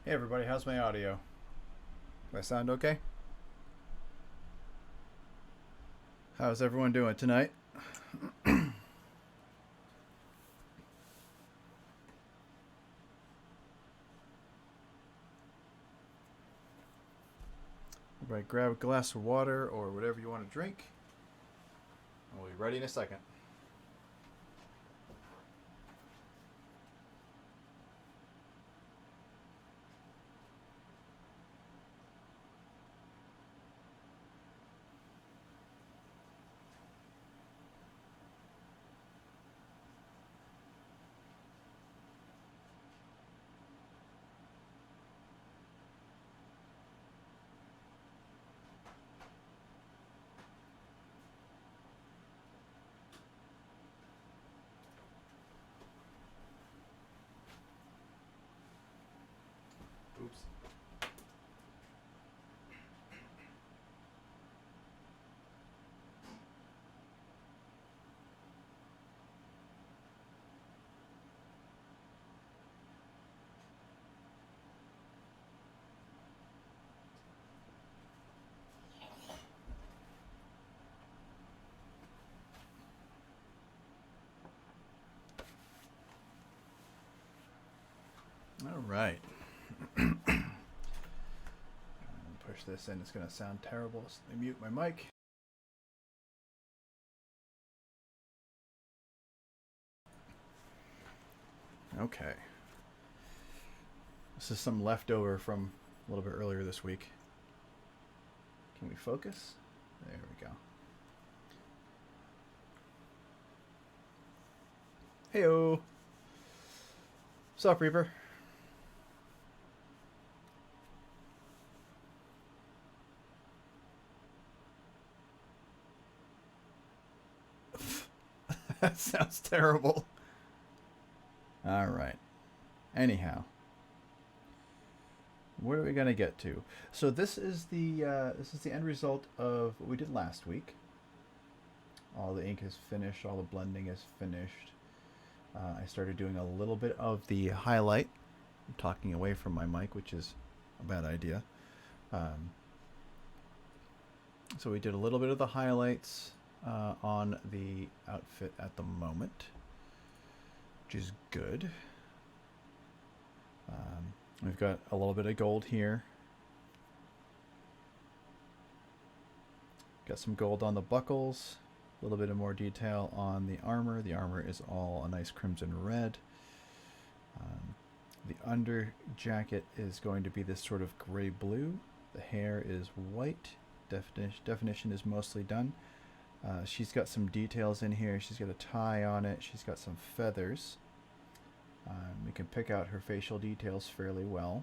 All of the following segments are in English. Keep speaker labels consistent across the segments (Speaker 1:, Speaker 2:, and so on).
Speaker 1: Hey everybody, how's my audio? Do I sound okay? How's everyone doing tonight? Everybody grab a glass of water or whatever you want to drink. We'll be ready in a second. Oops. All right. Push this in. It's going to sound terrible. So let me mute my mic. Okay. This is some leftover from a little bit earlier this week. Can we focus? There we go. Heyo. What's up, Reaper? That sounds terrible. All right. Anyhow, where are we gonna get to? So this is the end result of what we did last week. All the ink is finished. All the blending is finished. I started doing a little bit of the highlight. I'm talking away from my mic, which is a bad idea. So we did a little bit of the highlights on the outfit at the moment, which is good. We've got a little bit of gold here. Got some gold on the buckles. A little bit of more detail on the armor. The armor is all a nice crimson red. The under jacket is going to be this sort of gray blue. The hair is white. Definition is mostly done. She's got some details in here. She's got a tie on it. She's got some feathers. We can pick out her facial details fairly well.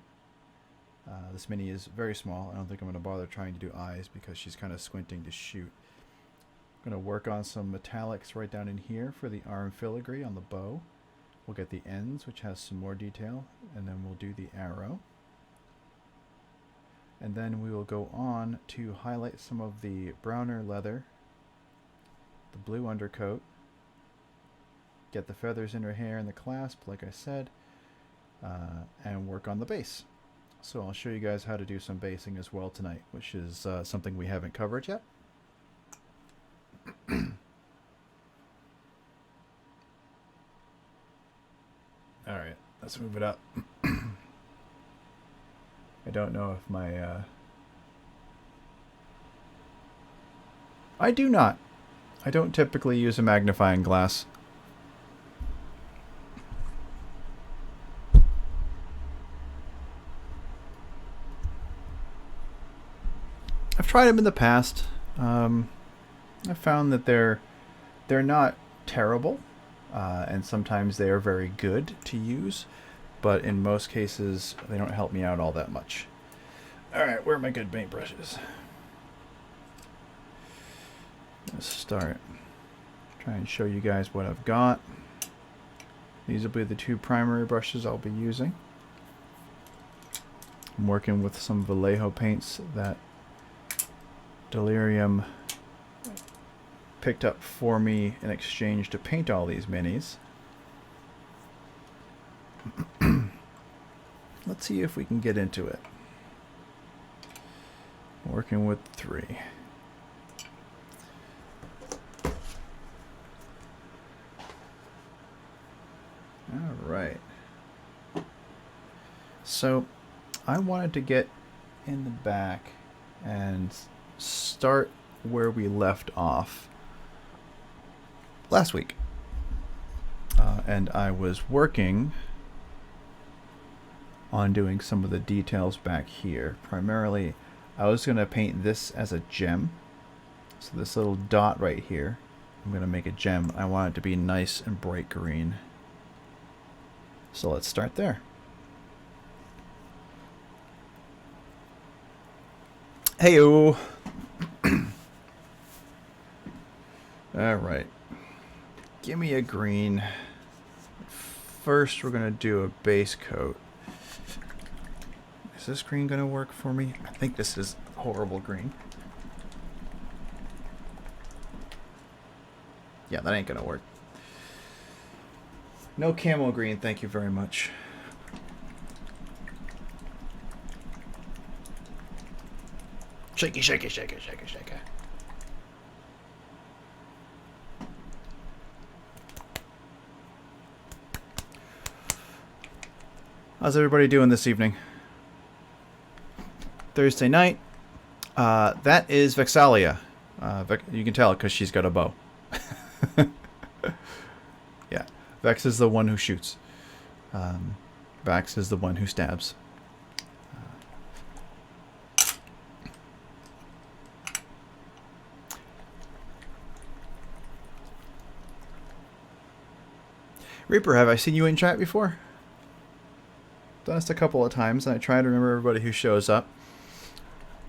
Speaker 1: This mini is very small. I don't think I'm going to bother trying to do eyes because she's kind of squinting to shoot. I'm going to work on some metallics right down in here for the arm filigree on the bow. We'll get the ends, which has some more detail, and then we'll do the arrow. And then we will go on to highlight some of the browner leather, the blue undercoat, get the feathers in her hair and the clasp, like I said, and work on the base. So I'll show you guys how to do some basing as well tonight, which is something we haven't covered yet. All right, let's move it up. I don't know if my... I do not. I don't typically use a magnifying glass. I've tried them in the past. I found that they're not terrible, and sometimes they are very good to use, but in most cases they don't help me out all that much. Alright, where are my good paintbrushes? Let's start. Try and show you guys what I've got. These will be the two primary brushes I'll be using. I'm working with some Vallejo paints that Delirium picked up for me in exchange to paint all these minis. let's see if we can get into it. Working with 3. All right. So I wanted to get in the back and start where we left off last week. And I was working on doing some of the details back here. Primarily, I was going to paint this as a gem. So this little dot right here, I'm going to make a gem. I want it to be nice and bright green. So let's start there. Heyo! All right. Give me a green. First, we're going to do a base coat. Is this green going to work for me? I think this is horrible green. Yeah, that ain't going to work. No camel green, thank you very much. Shaky, shaky, shaky, shaky, shaky. How's everybody doing this evening? Thursday night. That is Vex'Ahlia. You can tell because she's got a bow. Yeah, Vex is the one who shoots. Vax is the one who stabs. Reaper, have I seen you in chat before? Done this a couple of times, and I try to remember everybody who shows up.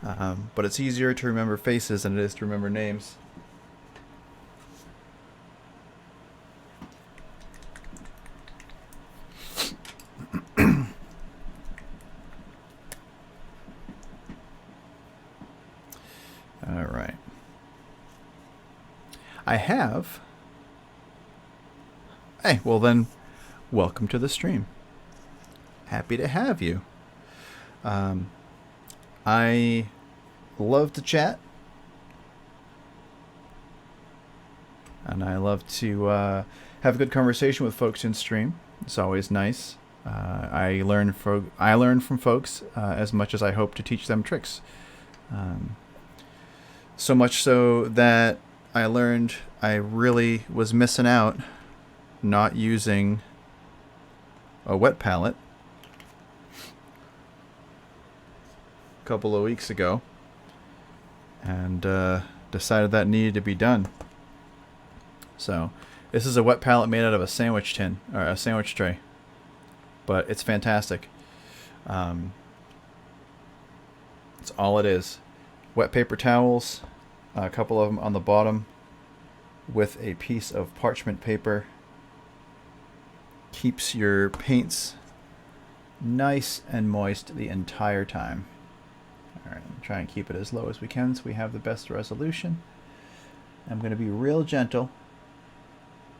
Speaker 1: But it's easier to remember faces than it is to remember names. All right. I have. Hey, well then, welcome to the stream. Happy to have you. I love to chat. And I love to have a good conversation with folks in stream. It's always nice. I learn from folks as much as I hope to teach them tricks. So much so that I learned I really was missing out not using a wet palette a couple of weeks ago, and decided that needed to be done. So this is a wet palette made out of a sandwich tin, or a sandwich tray, but it's fantastic. It's all it is. Wet paper towels, a couple of them on the bottom, with a piece of parchment paper. Keeps your paints nice and moist the entire time. Alright, try and keep it as low as we can so we have the best resolution. I'm going to be real gentle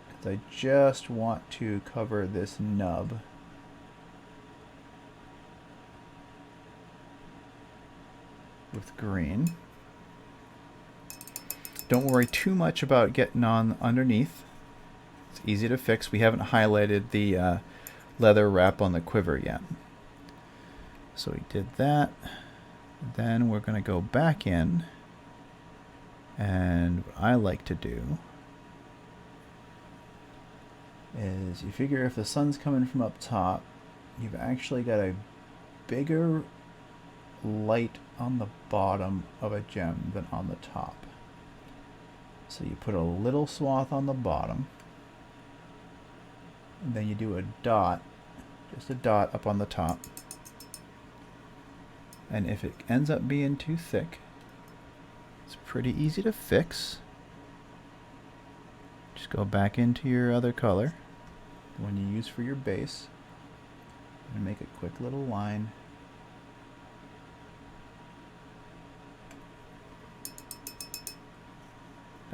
Speaker 1: because I just want to cover this nub. With green. Don't worry too much about getting on underneath. It's easy to fix. We haven't highlighted the leather wrap on the quiver yet. So we did that. Then we're going to go back in. And what I like to do is you figure if the sun's coming from up top, you've actually got a bigger light on the bottom of a gem than on the top. So you put a little swath on the bottom, and then you do a dot, just a dot up on the top. And if it ends up being too thick, it's pretty easy to fix. Just go back into your other color, the one you use for your base, and make a quick little line.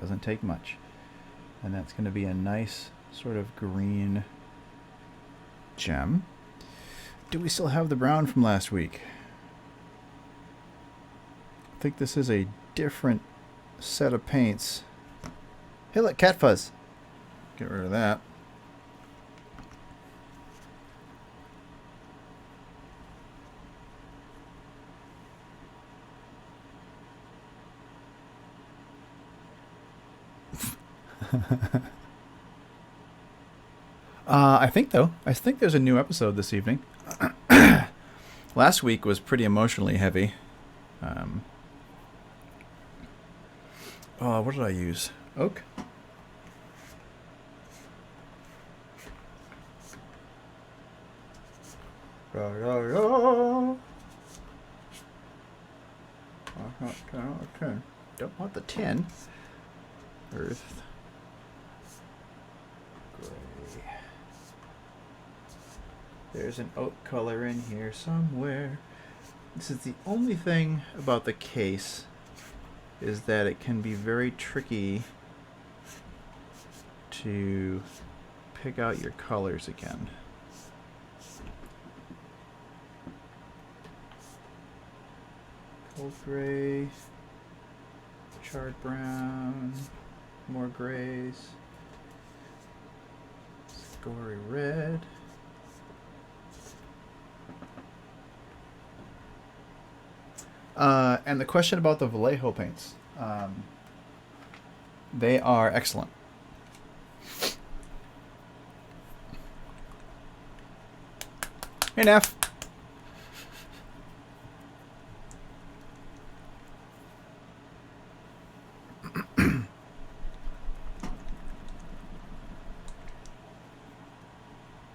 Speaker 1: Doesn't take much. And that's going to be a nice sort of green gem. Do we still have the brown from last week? I think this is a different set of paints. Hey, look, cat fuzz. Get rid of that. I think there's a new episode this evening. Last week was pretty emotionally heavy. What did I use? Oak? Don't want the tin. Earth. Gray. There's an oak color in here somewhere. This is the only thing about the case, is that it can be very tricky to pick out your colors again. Cold gray, charred brown, more grays, scory red. And the question about the Vallejo paints. They are excellent. Hey, Neff.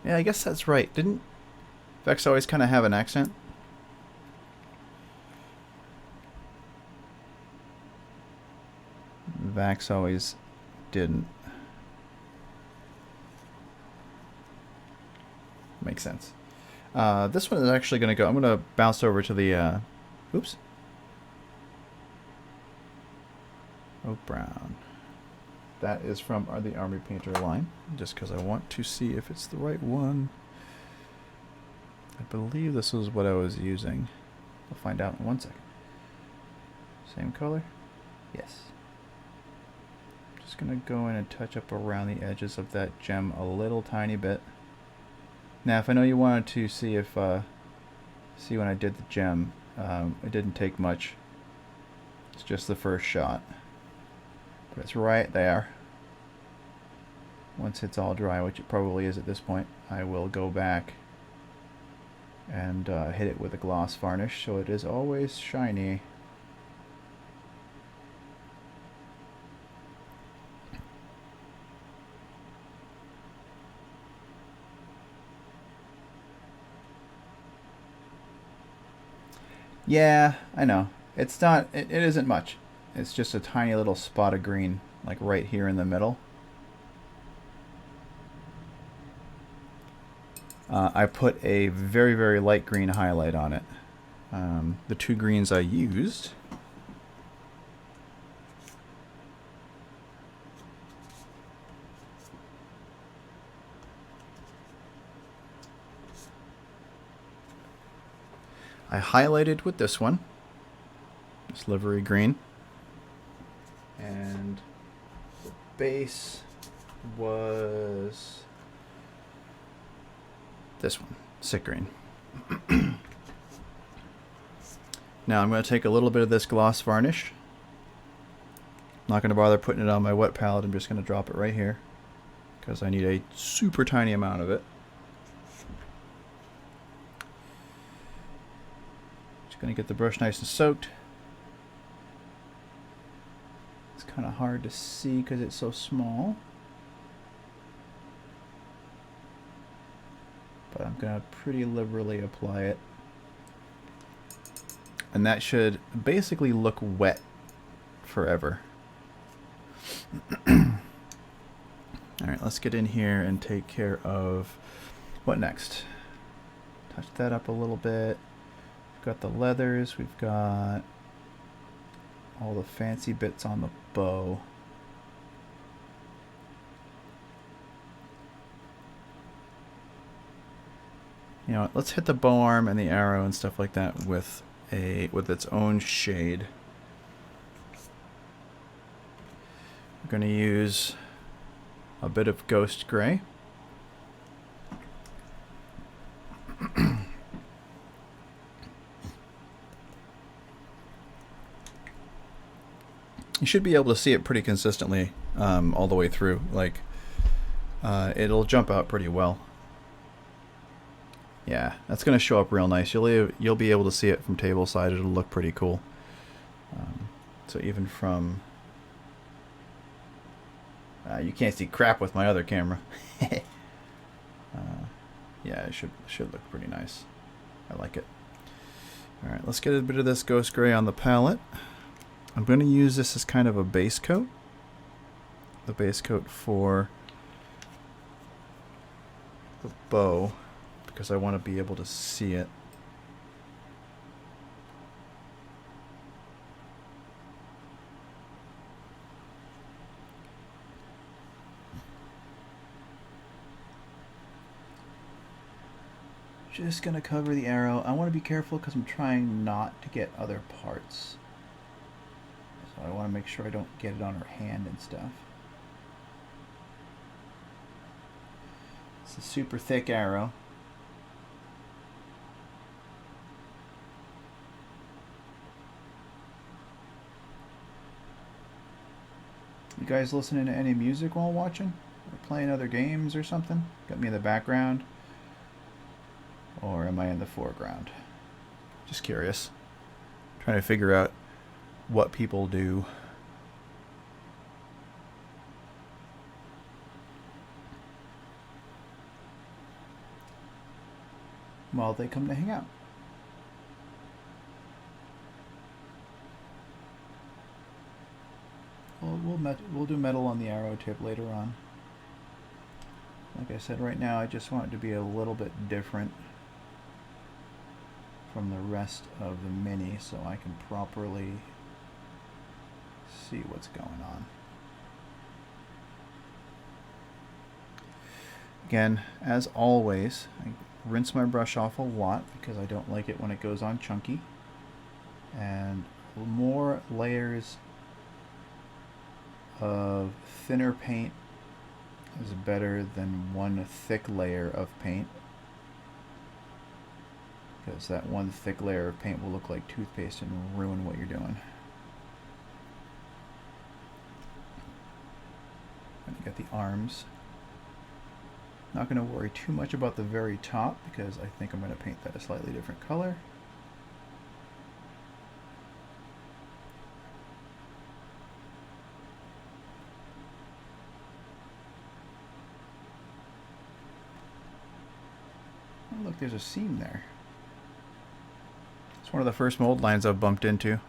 Speaker 1: Yeah, I guess that's right. Didn't Vex always kind of have an accent? Vax always didn't. Makes sense. This one is actually going to go... I'm going to bounce over to the... oops. Oak brown. That is from the Army Painter line, just because I want to see if it's the right one. I believe this is what I was using. I'll find out in 1 second. Same color? Yes. Just going to go in and touch up around the edges of that gem a little tiny bit. Now, if I know you wanted to see if, see when I did the gem, it didn't take much. It's just the first shot. But it's right there. Once it's all dry, which it probably is at this point, I will go back and hit it with a gloss varnish so it is always shiny. Yeah, I know. It's not, it isn't much. It's just a tiny little spot of green, like right here in the middle. I put a very, very light green highlight on it. The two greens I used I highlighted with this one, this livery green, and the base was this one, sick green. Now I'm going to take a little bit of this gloss varnish. Not going to bother putting it on my wet palette. I'm just going to drop it right here because I need a super tiny amount of it. Just going to get the brush nice and soaked. It's kind of hard to see because it's so small. But I'm going to pretty liberally apply it. And that should basically look wet forever. Alright, let's get in here and take care of what next. Touch that up a little bit. We've got the leathers, we've got all the fancy bits on the bow. You know what, let's hit the bow arm and the arrow and stuff like that with its own shade. We're going to use a bit of ghost gray. You should be able to see it pretty consistently all the way through. Like, it'll jump out pretty well. Yeah, that's going to show up real nice. You'll be able to see it from table side. It'll look pretty cool. So even from... you can't see crap with my other camera. Yeah, it should look pretty nice. I like it. All right, let's get a bit of this ghost gray on the palette. I'm going to use this as kind of a base coat. The base coat for the bow, because I want to be able to see it. Just going to cover the arrow. I want to be careful because I'm trying not to get other parts. So I want to make sure I don't get it on her hand and stuff. It's a super thick arrow. You guys listening to any music while watching? Or playing other games or something? Got me in the background? Or am I in the foreground? Just curious. Trying to figure out what people do. While they come to hang out. We'll do metal on the arrow tip later on. Like I said, right now I just want it to be a little bit different from the rest of the mini so I can properly see what's going on. Again, as always, I rinse my brush off a lot because I don't like it when it goes on chunky. And more layers of thinner paint is better than one thick layer of paint, because that one thick layer of paint will look like toothpaste and ruin what you're doing. And you got the arms. Not going to worry too much about the very top because I think I'm going to paint that a slightly different color. Oh, look, there's a seam there. It's one of the first mold lines I've bumped into.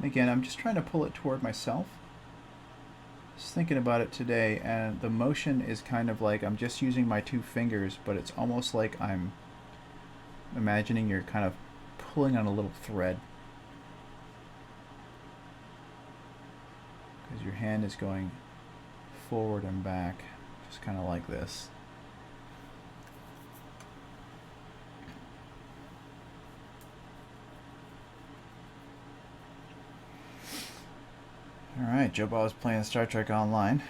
Speaker 1: Again, I'm just trying to pull it toward myself. Just thinking about it today, and the motion is kind of like I'm just using my two fingers, but it's almost like I'm imagining you're kind of pulling on a little thread. Because your hand is going forward and back, just kind of like this. Alright, Joe Bob is playing Star Trek Online.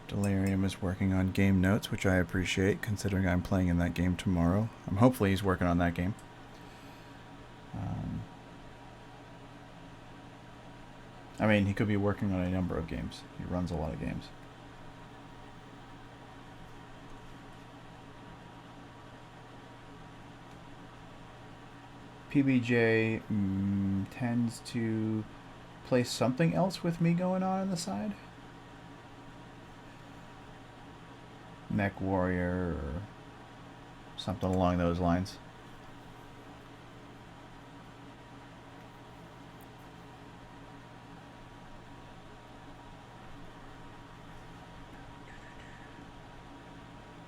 Speaker 1: Delirium is working on game notes, which I appreciate, considering I'm playing in that game tomorrow. Hopefully he's working on that game. I mean, he could be working on a number of games. He runs a lot of games. PBJ tends to play something else with me going on the side. Mech Warrior or something along those lines.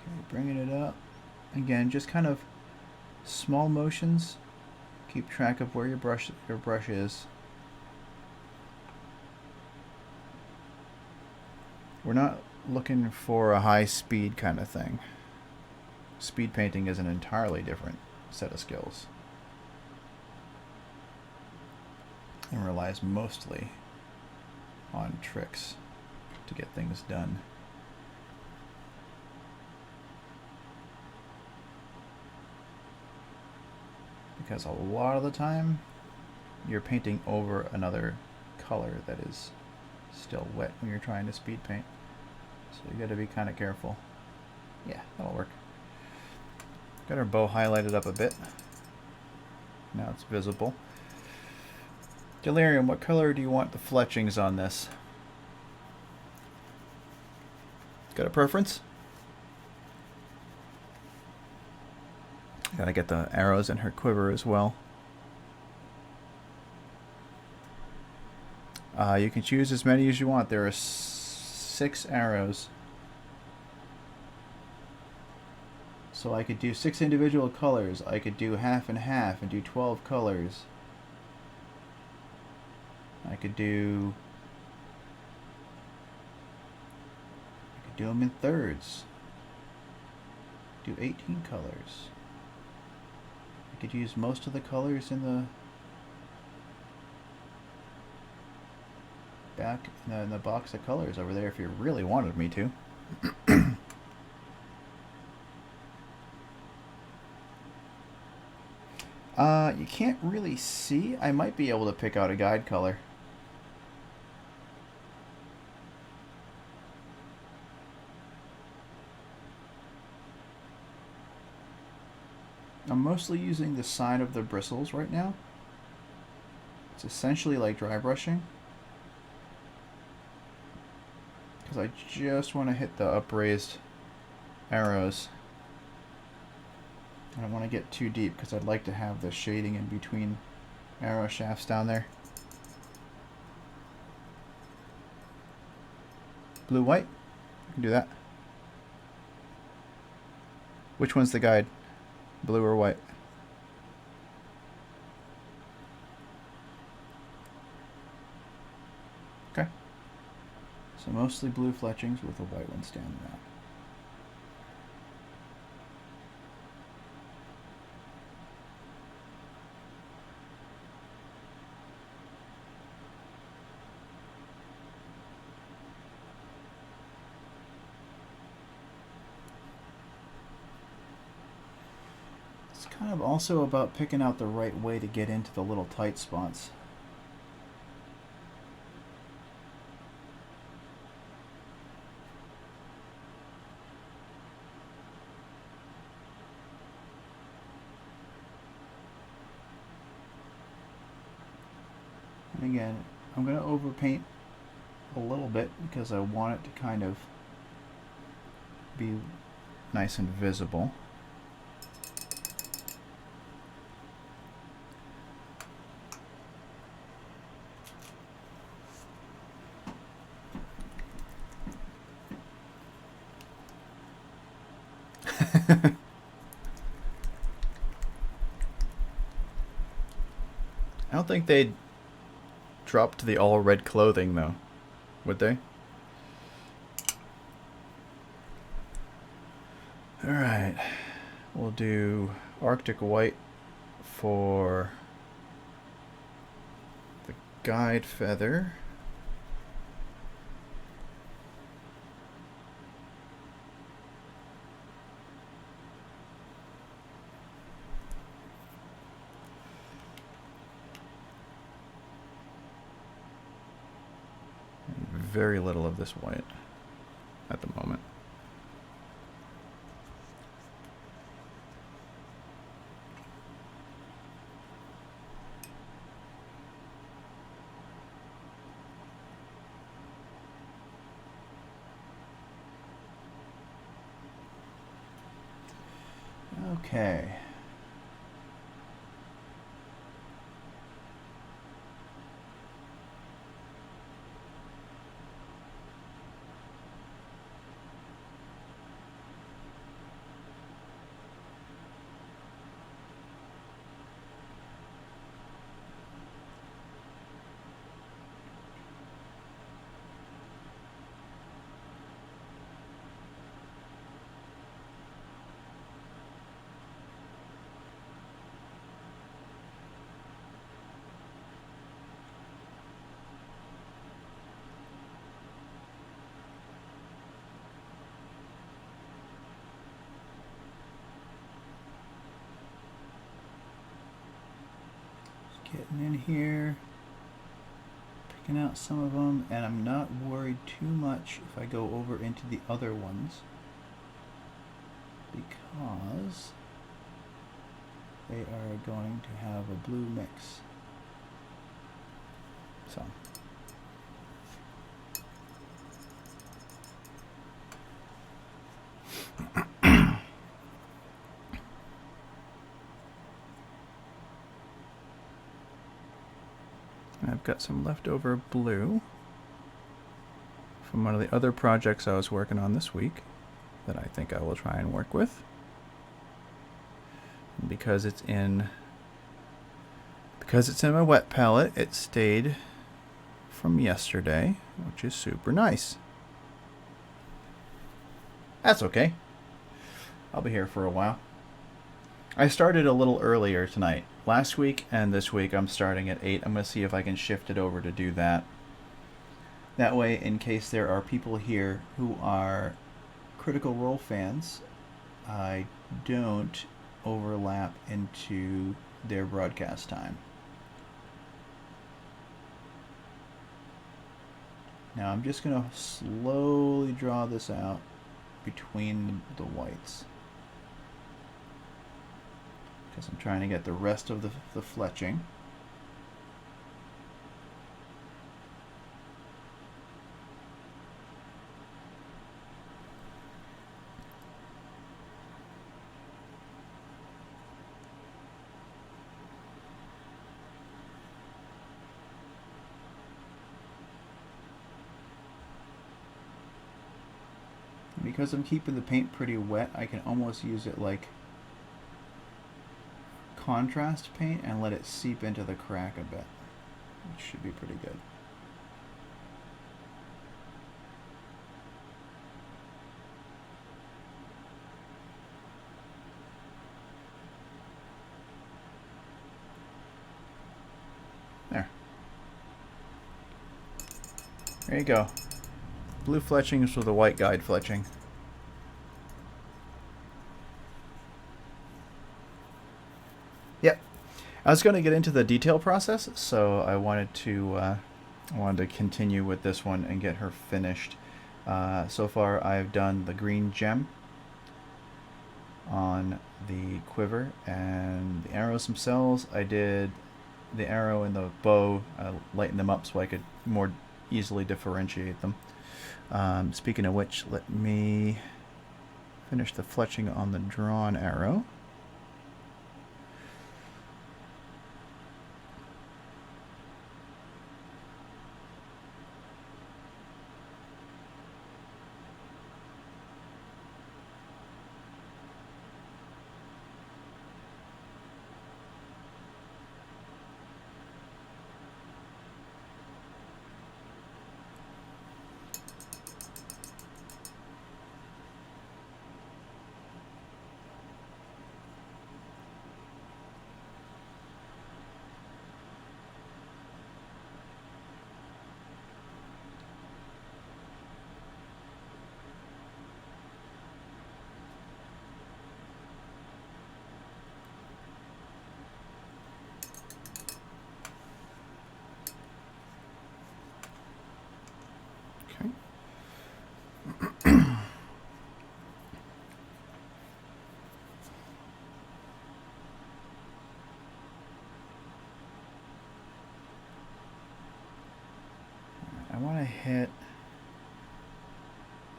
Speaker 1: Okay, bringing it up. Again, just kind of small motions. Keep track of where your brush is. We're not looking for a high speed kind of thing. Speed painting is an entirely different set of skills and relies mostly on tricks to get things done. Because a lot of the time you're painting over another color that is still wet when you're trying to speed paint. So you got to be kind of careful. Yeah, that'll work. Got our bow highlighted up a bit. Now it's visible. Delirium, what color do you want the fletchings on this? Got a preference? Gotta get the arrows in her quiver as well. You can choose as many as you want. There are 6 arrows. So I could do 6 individual colors. I could do half and half and do 12 colors. I could do them in thirds. Do 18 colors. I could use most of the colors in the back in the box of colors over there if you really wanted me to. You can't really see. I might be able to pick out a guide color. I'm mostly using the side of the bristles right now. It's essentially like dry brushing, because I just want to hit the upraised arrows. I don't want to get too deep because I'd like to have the shading in between arrow shafts down there. Blue, white? I can do that. Which one's the guide? Blue or white? Okay. So mostly blue fletchings with a white one standing out. It's kind of also about picking out the right way to get into the little tight spots. And again, I'm going to overpaint a little bit because I want it to kind of be nice and visible. I don't think they'd drop to the all red clothing though, would they? Alright, we'll do Arctic white for the guide feather. Very little of this white at the moment. Okay. Getting in here, picking out some of them, and I'm not worried too much if I go over into the other ones because they are going to have a blue mix. So. I've got some leftover blue from one of the other projects I was working on this week that I think I will try and work with. And because it's in my wet palette, it stayed from yesterday, which is super nice. That's okay. I'll be here for a while. I started a little earlier tonight. Last week and this week I'm starting at 8. I'm going to see if I can shift it over to do that. That way, in case there are people here who are Critical Role fans, I don't overlap into their broadcast time. Now I'm just going to slowly draw this out between the whites, because I'm trying to get the rest of the fletching. Because I'm keeping the paint pretty wet, I can almost use it like contrast paint and let it seep into the crack a bit, which should be pretty good. There you go. Blue fletchings with a white guide fletching. Yep. I was going to get into the detail process, so I wanted to continue with this one and get her finished. So far, I've done the green gem on the quiver and the arrows themselves. I did the arrow and the bow. I lightened them up so I could more easily differentiate them. Speaking of which, let me finish the fletching on the drawn arrow. I want to hit,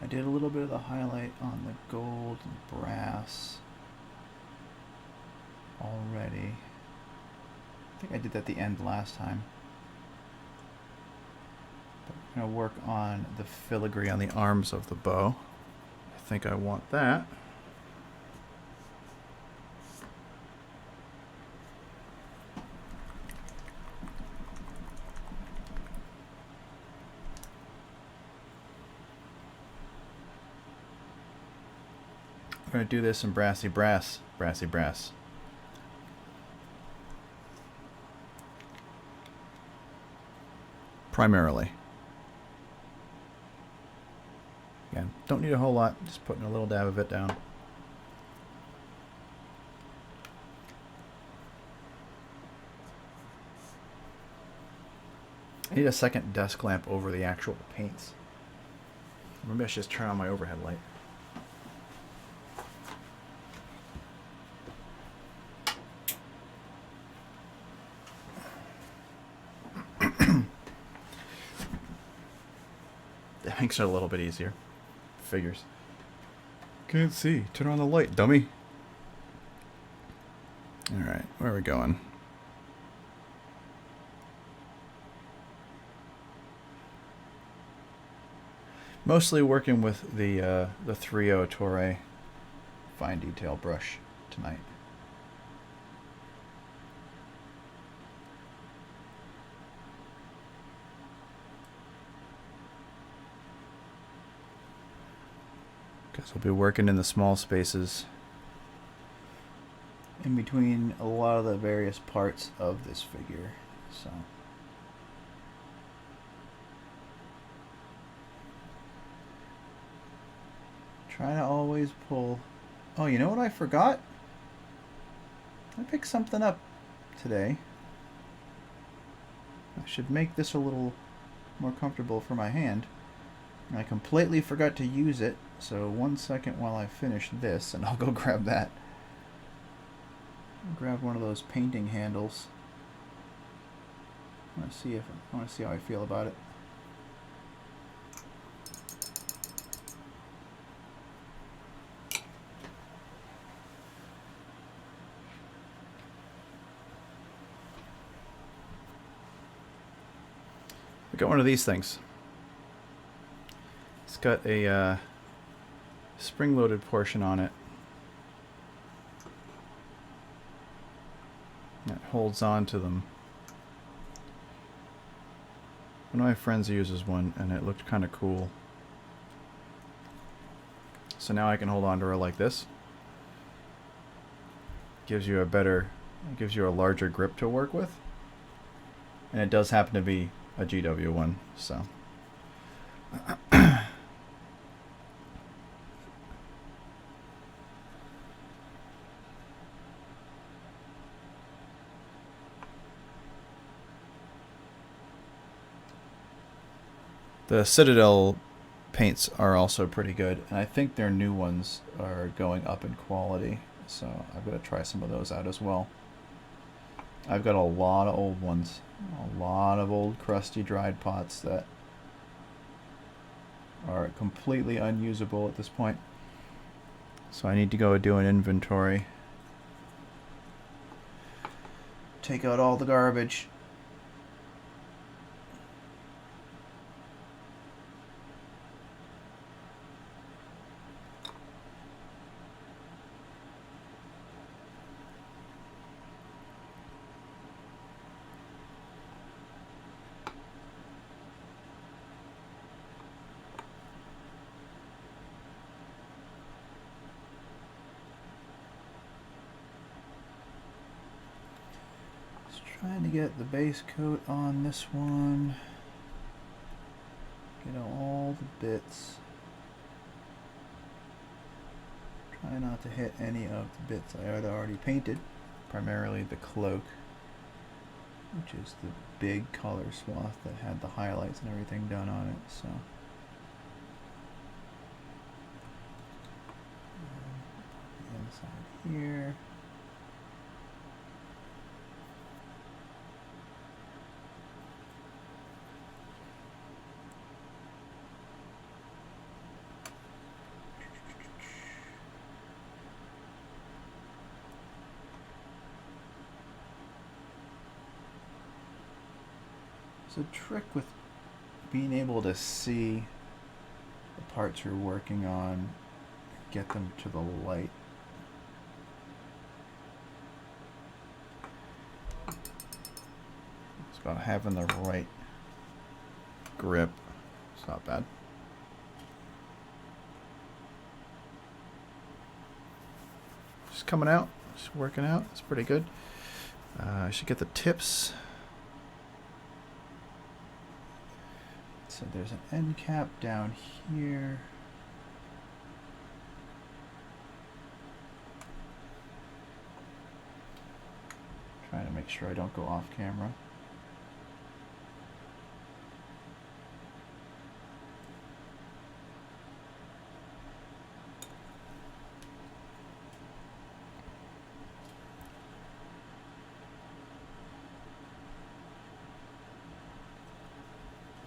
Speaker 1: I did a little bit of the highlight on the gold and brass already. I think I did that at the end last time. But I'm going to work on the filigree on the arms of the bow. I think I want that. We're going to do this in brassy brass, brassy brass. Primarily. Again, don't need a whole lot, just putting a little dab of it down. need a second desk lamp over the actual paints. Maybe I should just turn on my overhead light. That makes it a little bit easier. Figures. Can't see. Turn on the light, dummy. Alright, where are we going? Mostly working with the 3.0 Toray fine detail brush tonight. Guess we'll be working in the small spaces in between a lot of the various parts of this figure. So try to always pull. Oh, you know what I forgot? I picked something up today. I should make this a little more comfortable for my hand. I completely forgot to use it, so 1 second while I finish this, and I'll go grab that. Grab one of those painting handles. I want to see how I feel about it. I got one of these things. It's got a spring-loaded portion on it. It holds on to them. One of my friends uses one, and it looked kind of cool. So now I can hold on to her like this. Gives you a larger grip to work with. And it does happen to be a GW one, so. The Citadel paints are also pretty good, and I think their new ones are going up in quality, so I've got to try some of those out as well. I've got a lot of old ones, a lot of old crusty dried pots that are completely unusable at this point, so I need to go do an inventory, take out all the garbage. Trying to get the base coat on this one. Get all the bits. Try not to hit any of the bits I had already painted. Primarily the cloak, which is the big color swath that had the highlights and everything done on it. So the inside here. The trick with being able to see the parts you're working on, get them to the light. It's about having the right grip. It's not bad. Just coming out, just working out. It's pretty good. I should get the tips. So there's an end cap down here. Trying to make sure I don't go off camera.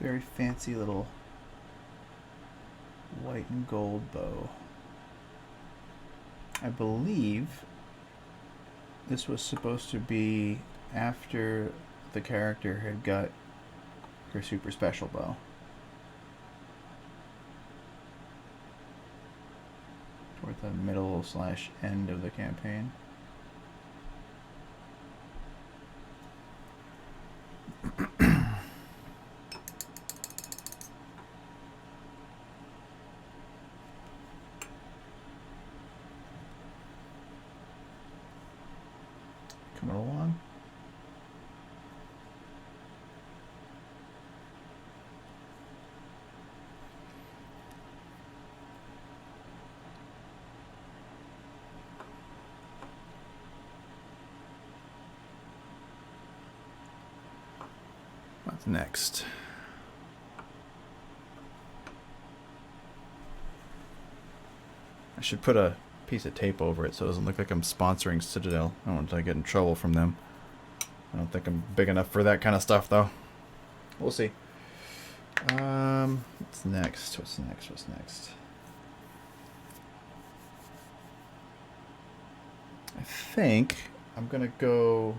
Speaker 1: Very fancy little white and gold bow. I believe this was supposed to be after the character had got her super special bow. Toward the middle / end of the campaign. Coming along. What's next? I should put a piece of tape over it so it doesn't look like I'm sponsoring Citadel. I don't want to get in trouble from them. I don't think I'm big enough for that kind of stuff, though. We'll see. What's next? What's next? What's next? I think I'm going to go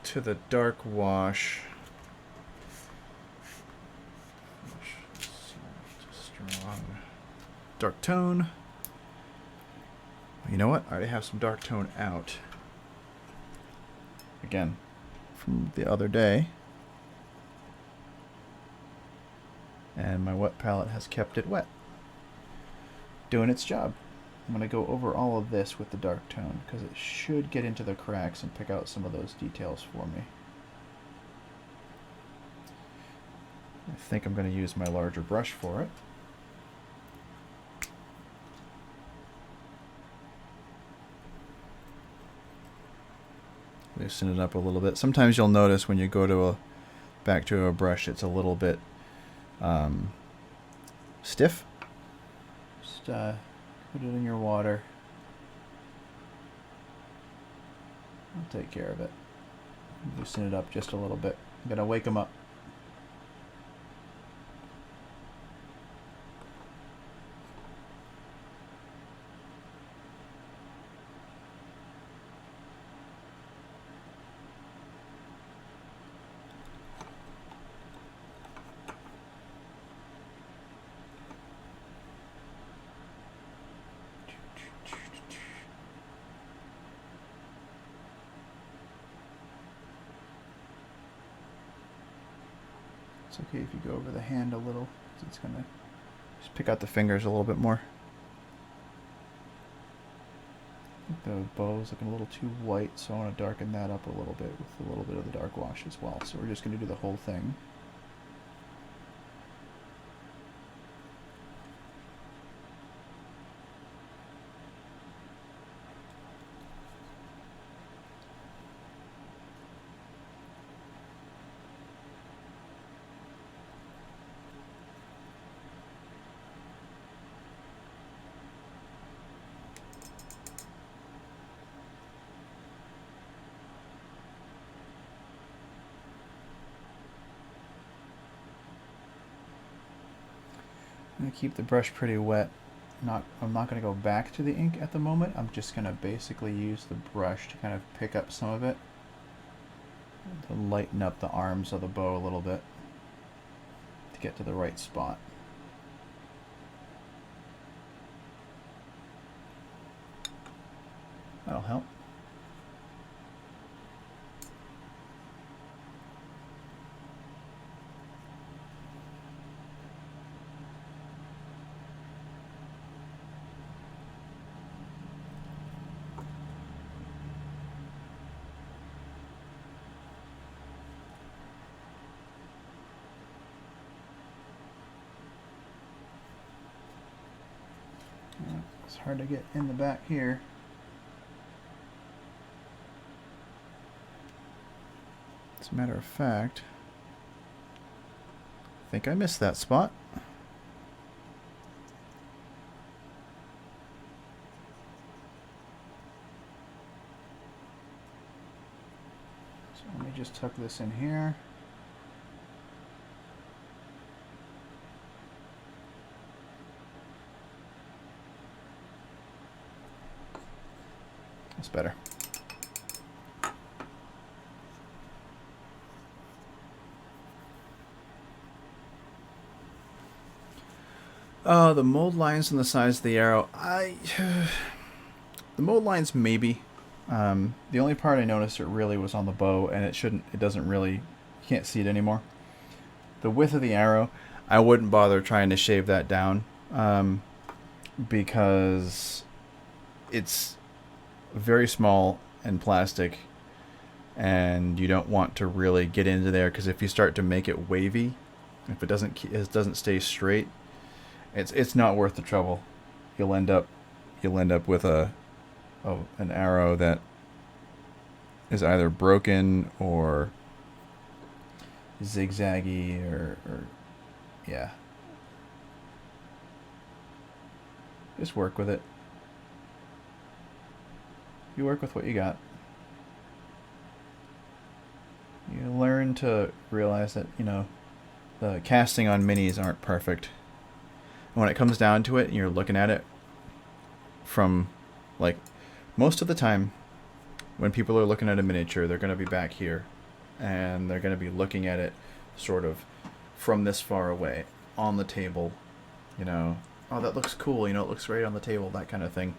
Speaker 1: to the dark wash. Strong dark tone. You know what? I already have some dark tone out. Again, from the other day. And my wet palette has kept it wet. Doing its job. I'm going to go over all of this with the dark tone because it should get into the cracks and pick out some of those details for me. I think I'm going to use my larger brush for it. Loosen it up a little bit. Sometimes you'll notice when you go to back to a brush, it's a little bit stiff. Just put it in your water. I'll take care of it. Loosen it up just a little bit. I'm gonna wake them up. It's okay if you go over the hand a little, because it's going to just pick out the fingers a little bit more. I think the bow's looking a little too white, so I want to darken that up a little bit with a little bit of the dark wash as well. So we're just going to do the whole thing. I'm going to keep the brush pretty wet. I'm not going to go back to the ink at the moment. I'm just going to basically use the brush to kind of pick up some of it, to lighten up the arms of the bow a little bit, to get to the right spot. That'll help. It's hard to get in the back here. As a matter of fact, I think I missed that spot. So let me just tuck this in here. That's better. The mold lines and the size of the arrow. The mold lines maybe. The only part I noticed it really was on the bow, and it doesn't really, you can't see it anymore. The width of the arrow, I wouldn't bother trying to shave that down, because it's very small and plastic, and you don't want to really get into there, because if you start to make it wavy, if it doesn't stay straight, it's not worth the trouble. You'll end up with an arrow that is either broken or zigzaggy or yeah. Just work with it. You work with what you got. You learn to realize that, the casting on minis aren't perfect. And when it comes down to it and you're looking at it from, like, most of the time when people are looking at a miniature, they're going to be back here and they're going to be looking at it sort of from this far away on the table, oh, that looks cool, it looks great on the table, that kind of thing.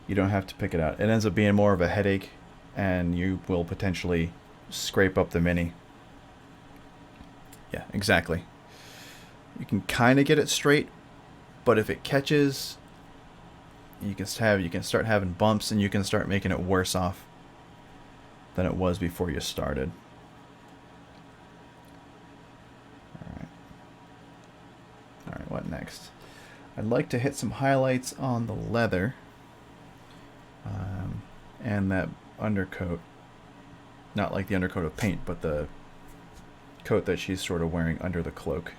Speaker 1: You don't have to pick it out. It ends up being more of a headache, and you will potentially scrape up the mini. Yeah, exactly. You can kind of get it straight, but if it catches, you can start having bumps, and you can start making it worse off than it was before you started. All right, what next? I'd like to hit some highlights on the leather and that undercoat. Not like the undercoat of paint, but the coat that she's sort of wearing under the cloak.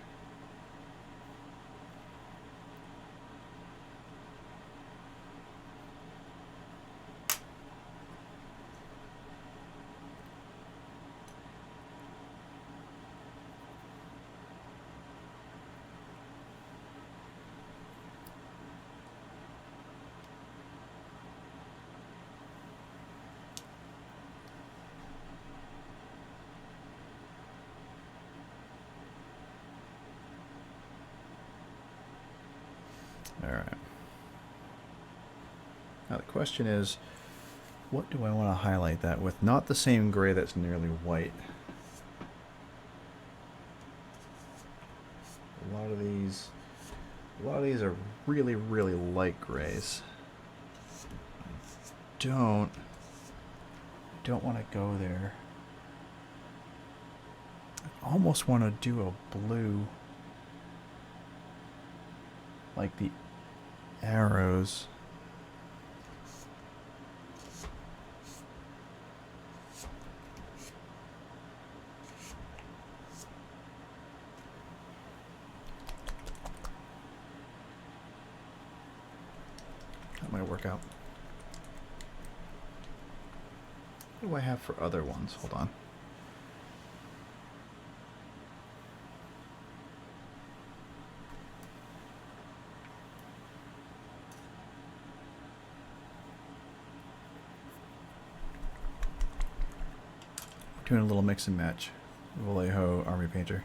Speaker 1: Alright. Now the question is, what do I want to highlight that with? Not the same gray that's nearly white. A lot of these are really, really light grays. I don't want to go there. I almost want to do a blue, like the arrows. That might work out. What do I have for other ones? Hold on. Doing a little mix and match. Vallejo Army Painter.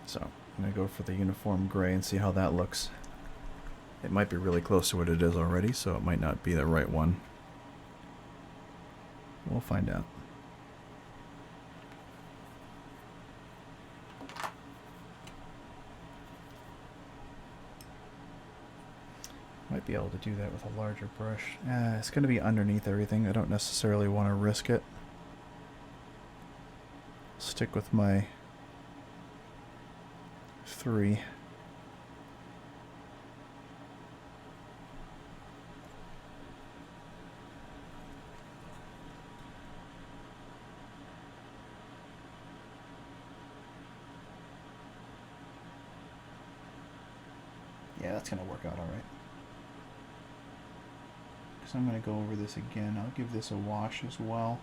Speaker 1: So I'm going to go for the uniform gray and see how that looks. It might be really close to what it is already, so it might not be the right one. We'll find out. Might be able to do that with a larger brush. It's going to be underneath everything. I don't necessarily want to risk it. Stick with my 3. Yeah, that's going to work out all right. So I'm going to go over this again. I'll give this a wash as well.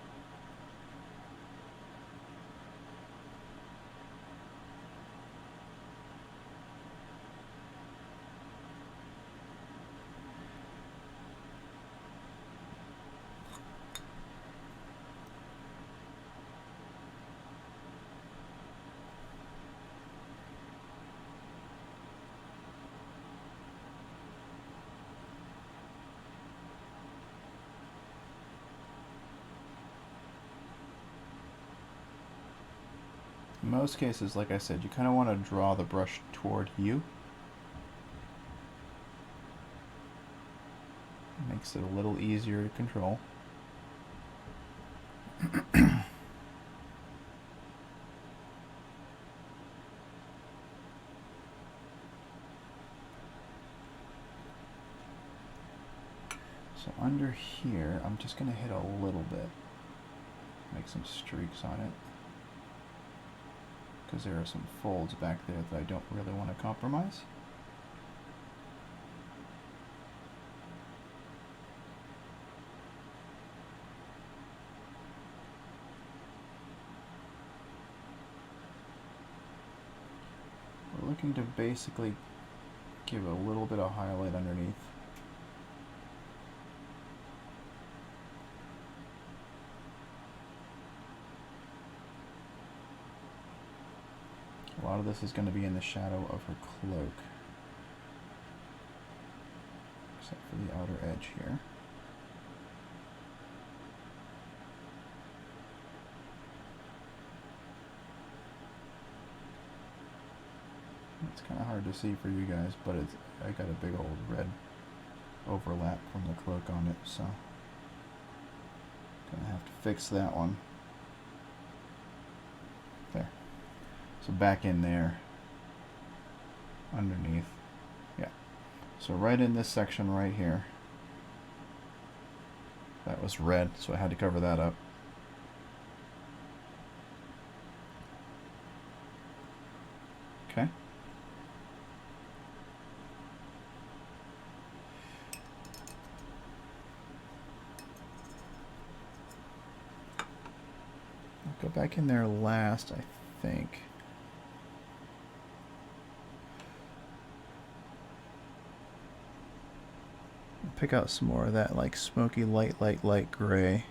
Speaker 1: In most cases, like I said, you kind of want to draw the brush toward you. Makes it a little easier to control. So under here, I'm just going to hit a little bit. Make some streaks on it. Because there are some folds back there that I don't really want to compromise. We're looking to basically give a little bit of highlight underneath. A lot of this is going to be in the shadow of her cloak, except for the outer edge here. It's kind of hard to see for you guys, but I got a big old red overlap from the cloak on it, so gonna have to fix that one. There. So back in there, underneath, yeah. So right in this section right here, that was red, so I had to cover that up. Okay. I'll go back in there last, I think. Pick out some more of that like smoky light gray.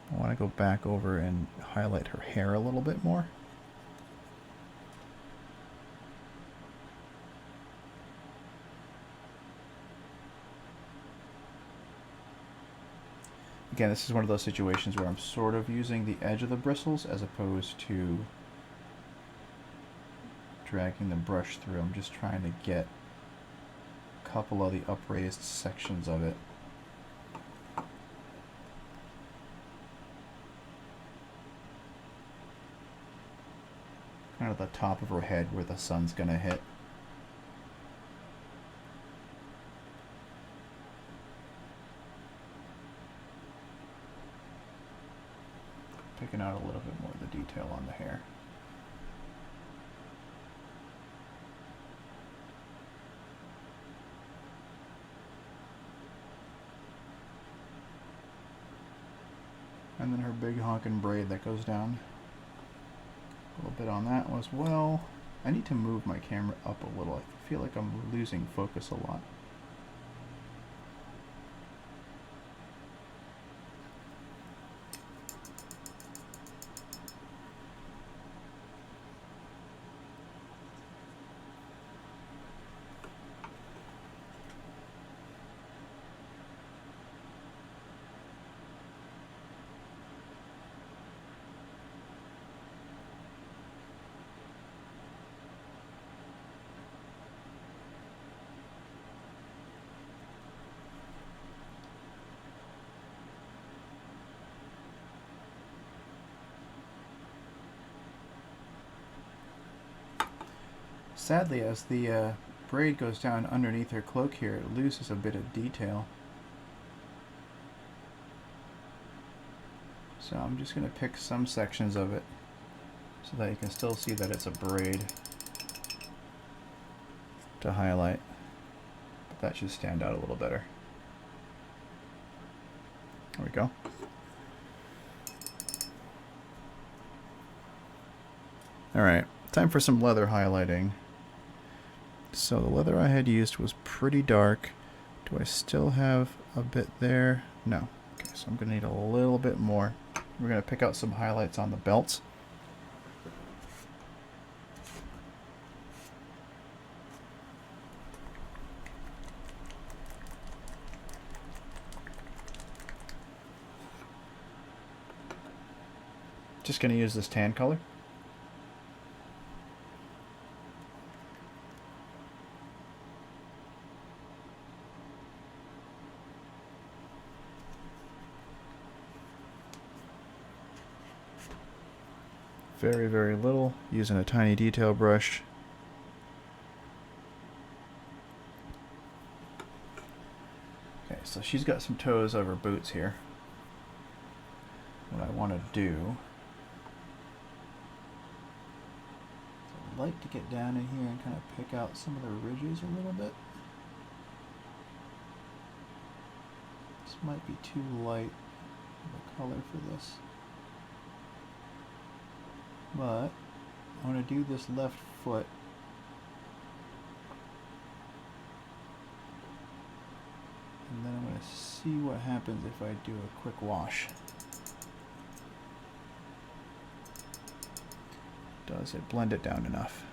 Speaker 1: I want to go back over and highlight her hair a little bit more. Again, this is one of those situations where I'm sort of using the edge of the bristles as opposed to dragging the brush through. I'm just trying to get couple of the upraised sections of it. Kind of the top of her head where the sun's gonna hit. Picking out a little bit more of the detail on the hair. And then her big honkin' braid that goes down. A little bit on that as well. I need to move my camera up a little. I feel like I'm losing focus a lot. Sadly, as the braid goes down underneath her cloak here, it loses a bit of detail. So I'm just going to pick some sections of it so that you can still see that it's a braid to highlight. But that should stand out a little better. There we go. Alright, time for some leather highlighting. So the leather I had used was pretty dark. Do I still have a bit there? No. Okay, so I'm going to need a little bit more. We're going to pick out some highlights on the belts. Just going to use this tan color. Very, very little, using a tiny detail brush. Okay, so she's got some toes of her boots here. What I want to do, I'd like to get down in here and kind of pick out some of the ridges a little bit. This might be too light of a color for this. But I want to do this left foot. And then I'm going to see what happens if I do a quick wash. Does it blend it down enough?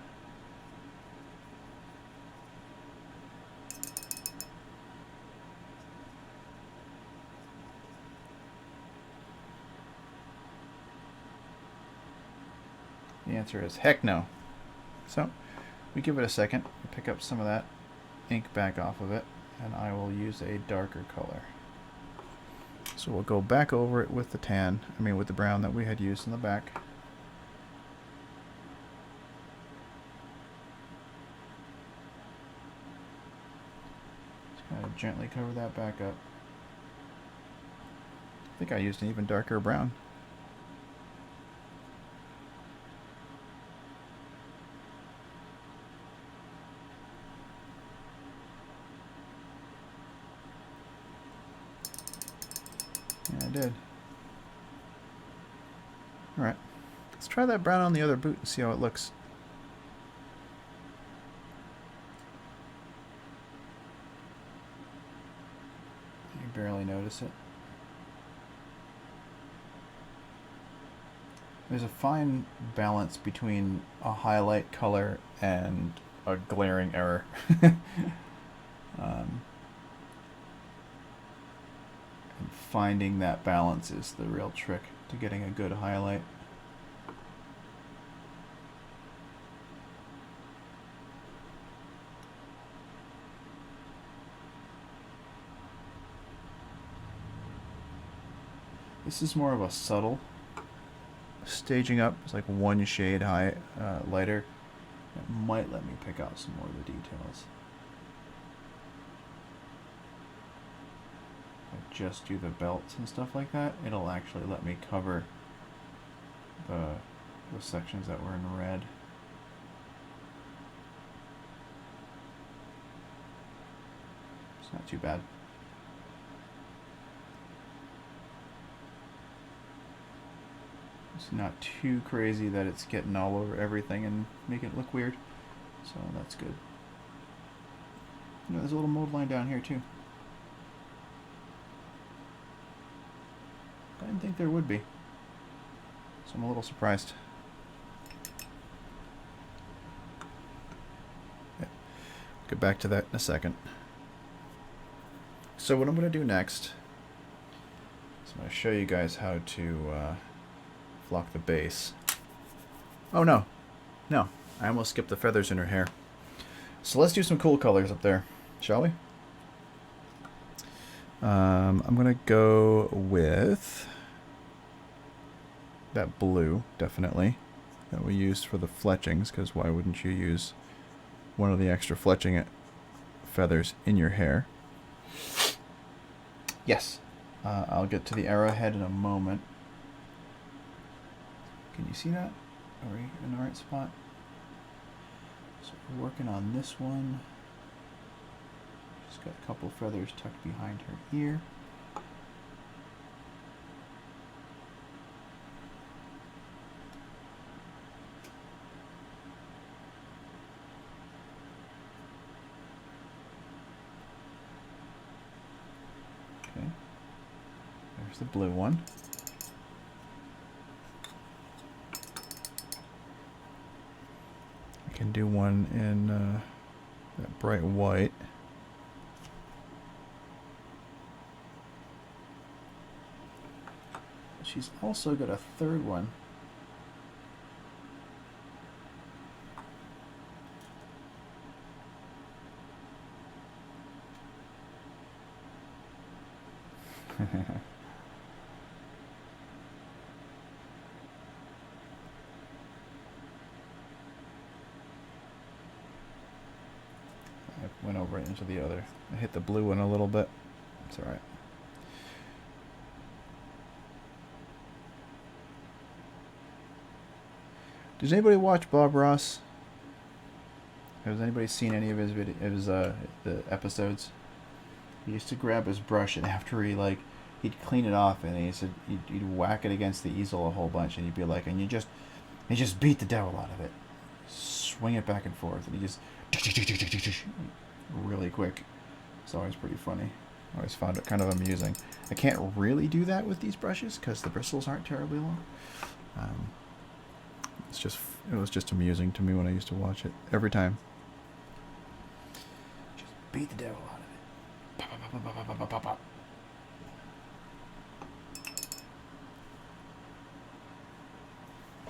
Speaker 1: The answer is heck no. So we give it a second, pick up some of that ink back off of it, and I will use a darker color. So we'll go back over it with the tan, with the brown that we had used in the back. Just kind of gently cover that back up. I think I used an even darker brown. Yeah, I did. Alright. Let's try that brown on the other boot and see how it looks. You barely notice it. There's a fine balance between a highlight color and a glaring error. And finding that balance is the real trick to getting a good highlight. This is more of a subtle staging up. It's like one shade high, lighter. It might let me pick out some more of the details. If I just do the belts and stuff like that, it'll actually let me cover the sections that were in red. It's not too bad. It's not too crazy that it's getting all over everything and making it look weird. So that's good. You know, there's a little mold line down here too. I didn't think there would be. So I'm a little surprised. Yeah. Get back to that in a second. So what I'm going to do next is I'm going to show you guys how to flock the base. Oh no, I almost skipped the feathers in her hair. So let's do some cool colors up there, shall we? I'm gonna go with that blue, definitely, that we used for the fletchings, because why wouldn't you use one of the extra fletching feathers in your hair? Yes, I'll get to the arrowhead in a moment. Can you see that? Are we in the right spot? So we're working on this one. She's got a couple feathers tucked behind her ear. Okay. There's the blue one. Can do one in that bright white. She's also got a third one right into the other. I hit the blue one a little bit. It's alright. Does anybody watch Bob Ross? Has anybody seen any of his the episodes? He used to grab his brush, and after he'd clean it off, and he said he'd whack it against the easel a whole bunch, and he'd be like, and you just beat the devil out of it, swing it back and forth, and he just really quick. It's always pretty funny. I always found it kind of amusing. I can't really do that with these brushes because the bristles aren't terribly long. It was just amusing to me when I used to watch it every time. Just beat the devil out of it. Pop, pop, pop, pop, pop, pop, pop, pop.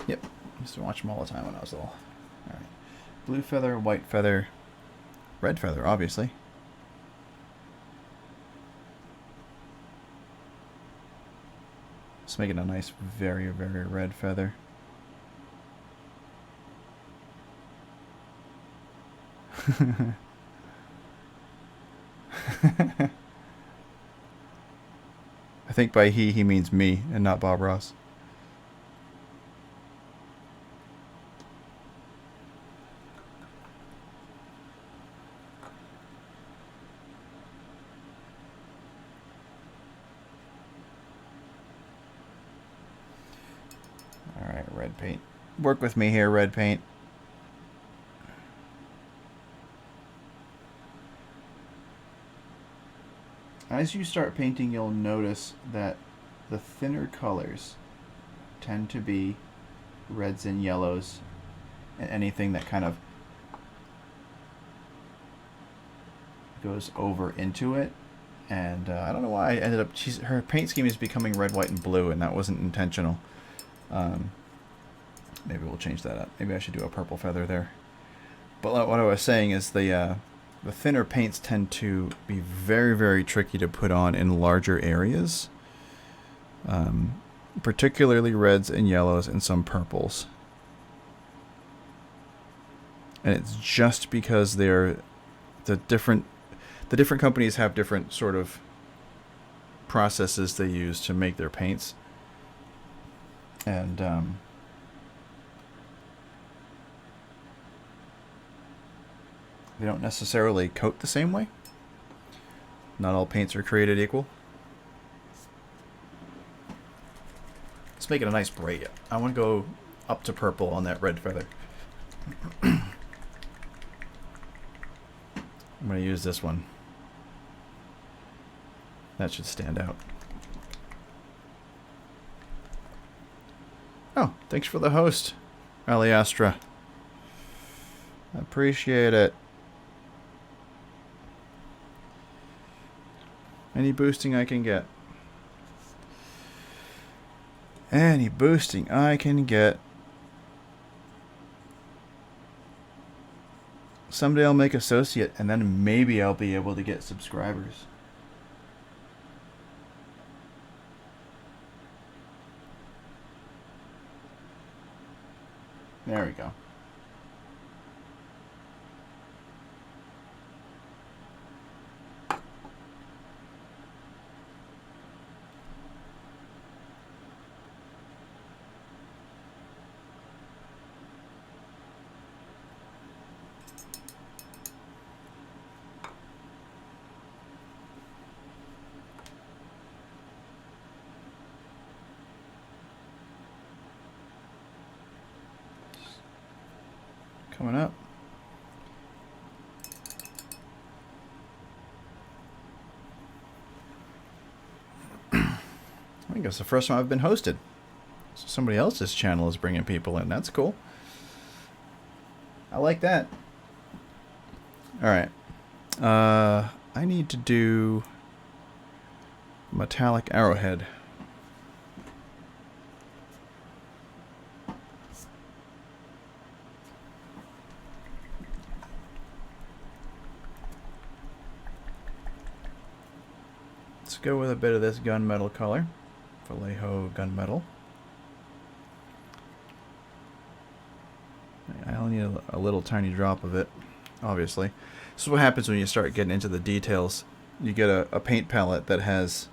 Speaker 1: Yep, used to watch them all the time when I was little. All right, blue feather, white feather, red feather, obviously. Let's make it a nice, very, very red feather. I think by he means me and not Bob Ross. Alright, red paint. Work with me here, red paint. As you start painting, you'll notice that the thinner colors tend to be reds and yellows, and anything that kind of goes over into it. And I don't know why I ended up... her paint scheme is becoming red, white, and blue, and that wasn't intentional. Maybe we'll change that up. Maybe I should do a purple feather there. But what I was saying is the thinner paints tend to be very, very tricky to put on in larger areas. Particularly reds and yellows and some purples. And it's just because the different companies have different sort of processes they use to make their paints. And they don't necessarily coat the same way. Not all paints are created equal. Let's make it a nice bright. I want to go up to purple on that red feather. I'm going to use this one. That should stand out. Oh, thanks for the host, Aliastra. I appreciate it. Any boosting I can get. Any boosting I can get. Someday I'll make associate, and then maybe I'll be able to get subscribers. There we go. Coming up. I think it's the first time I've been hosted. So somebody else's channel is bringing people in. That's cool. I like that. All right. I need to do metallic arrowhead. Let's go with a bit of this gunmetal color. Vallejo gunmetal. I only need a little tiny drop of it, obviously. This is what happens when you start getting into the details. You get a paint palette that has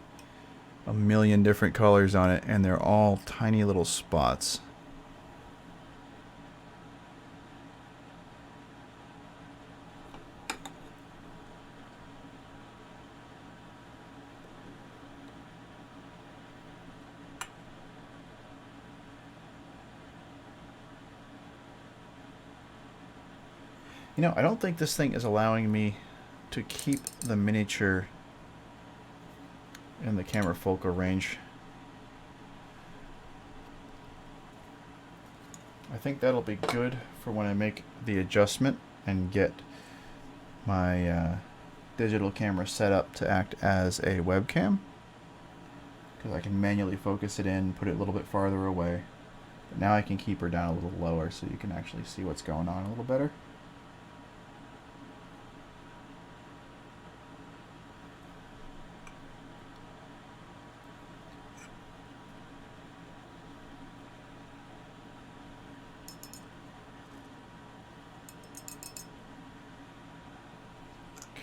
Speaker 1: a million different colors on it, and they're all tiny little spots. You know, I don't think this thing is allowing me to keep the miniature in the camera focal range. I think that'll be good for when I make the adjustment and get my digital camera set up to act as a webcam, because I can manually focus it in, put it a little bit farther away. But now I can keep her down a little lower so you can actually see what's going on a little better.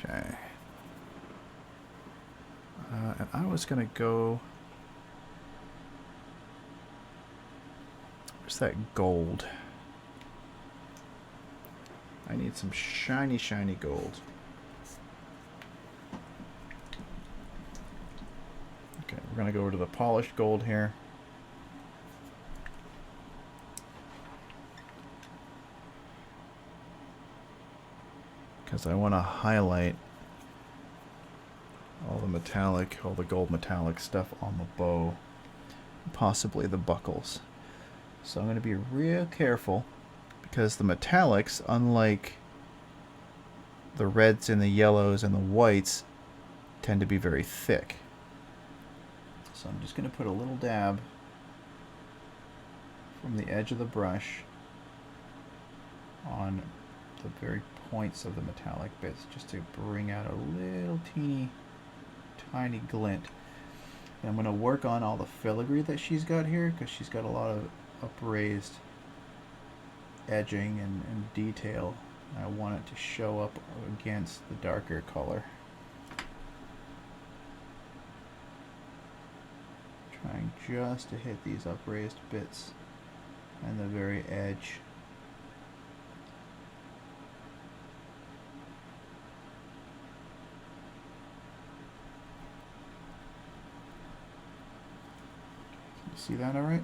Speaker 1: Okay. And I was going to go... Where's that gold? I need some shiny, shiny gold. Okay, we're going to go over to the polished gold here. Because I want to highlight all the metallic, all the gold metallic stuff on the bow, possibly the buckles. So I'm going to be real careful, because the metallics, unlike the reds and the yellows and the whites, tend to be very thick. So I'm just going to put a little dab from the edge of the brush on the very points of the metallic bits, just to bring out a little teeny tiny glint. And I'm going to work on all the filigree that she's got here, because she's got a lot of upraised edging and detail. I want it to show up against the darker color. Trying just to hit these upraised bits and the very edge. See that all right?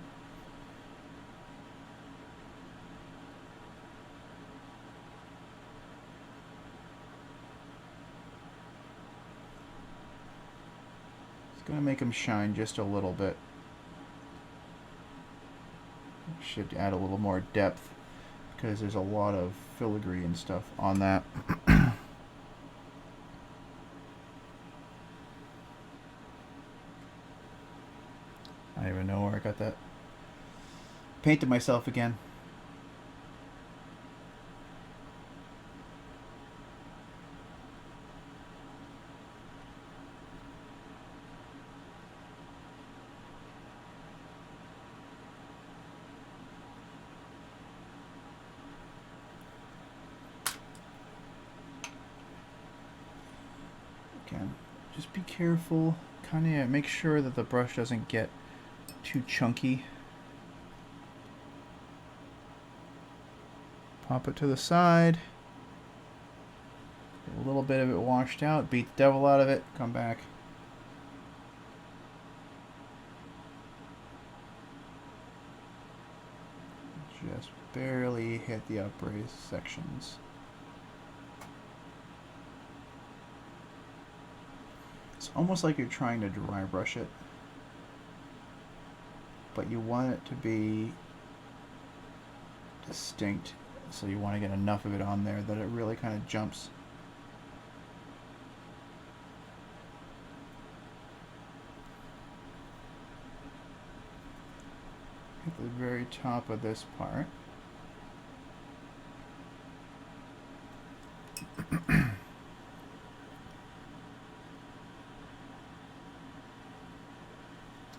Speaker 1: It's going to make them shine just a little bit. Should add a little more depth, because there's a lot of filigree and stuff on that. I don't even know where I got that. Painted myself again. Again, just be careful. Kind of make sure that the brush doesn't get too chunky. Pop it to the side. Get a little bit of it washed out. Beat the devil out of it. Come back. Just barely hit the upraised sections. It's almost like you're trying to dry brush it, but you want it to be distinct, so you want to get enough of it on there that it really kind of jumps. At the very top of this part.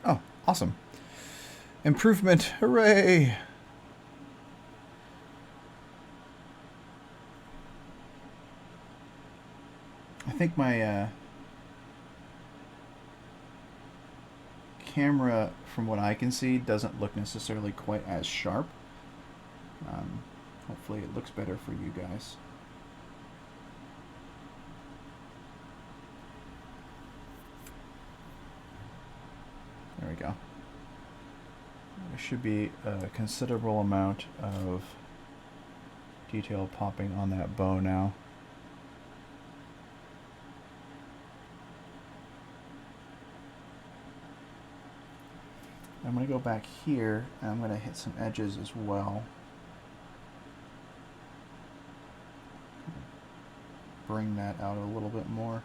Speaker 1: Oh, awesome. Improvement, hooray! think my camera, from what I can see, doesn't look necessarily quite as sharp. Hopefully it looks better for you guys. There we go. There should be a considerable amount of detail popping on that bow now. I'm going to go back here and I'm going to hit some edges as well. Bring that out a little bit more.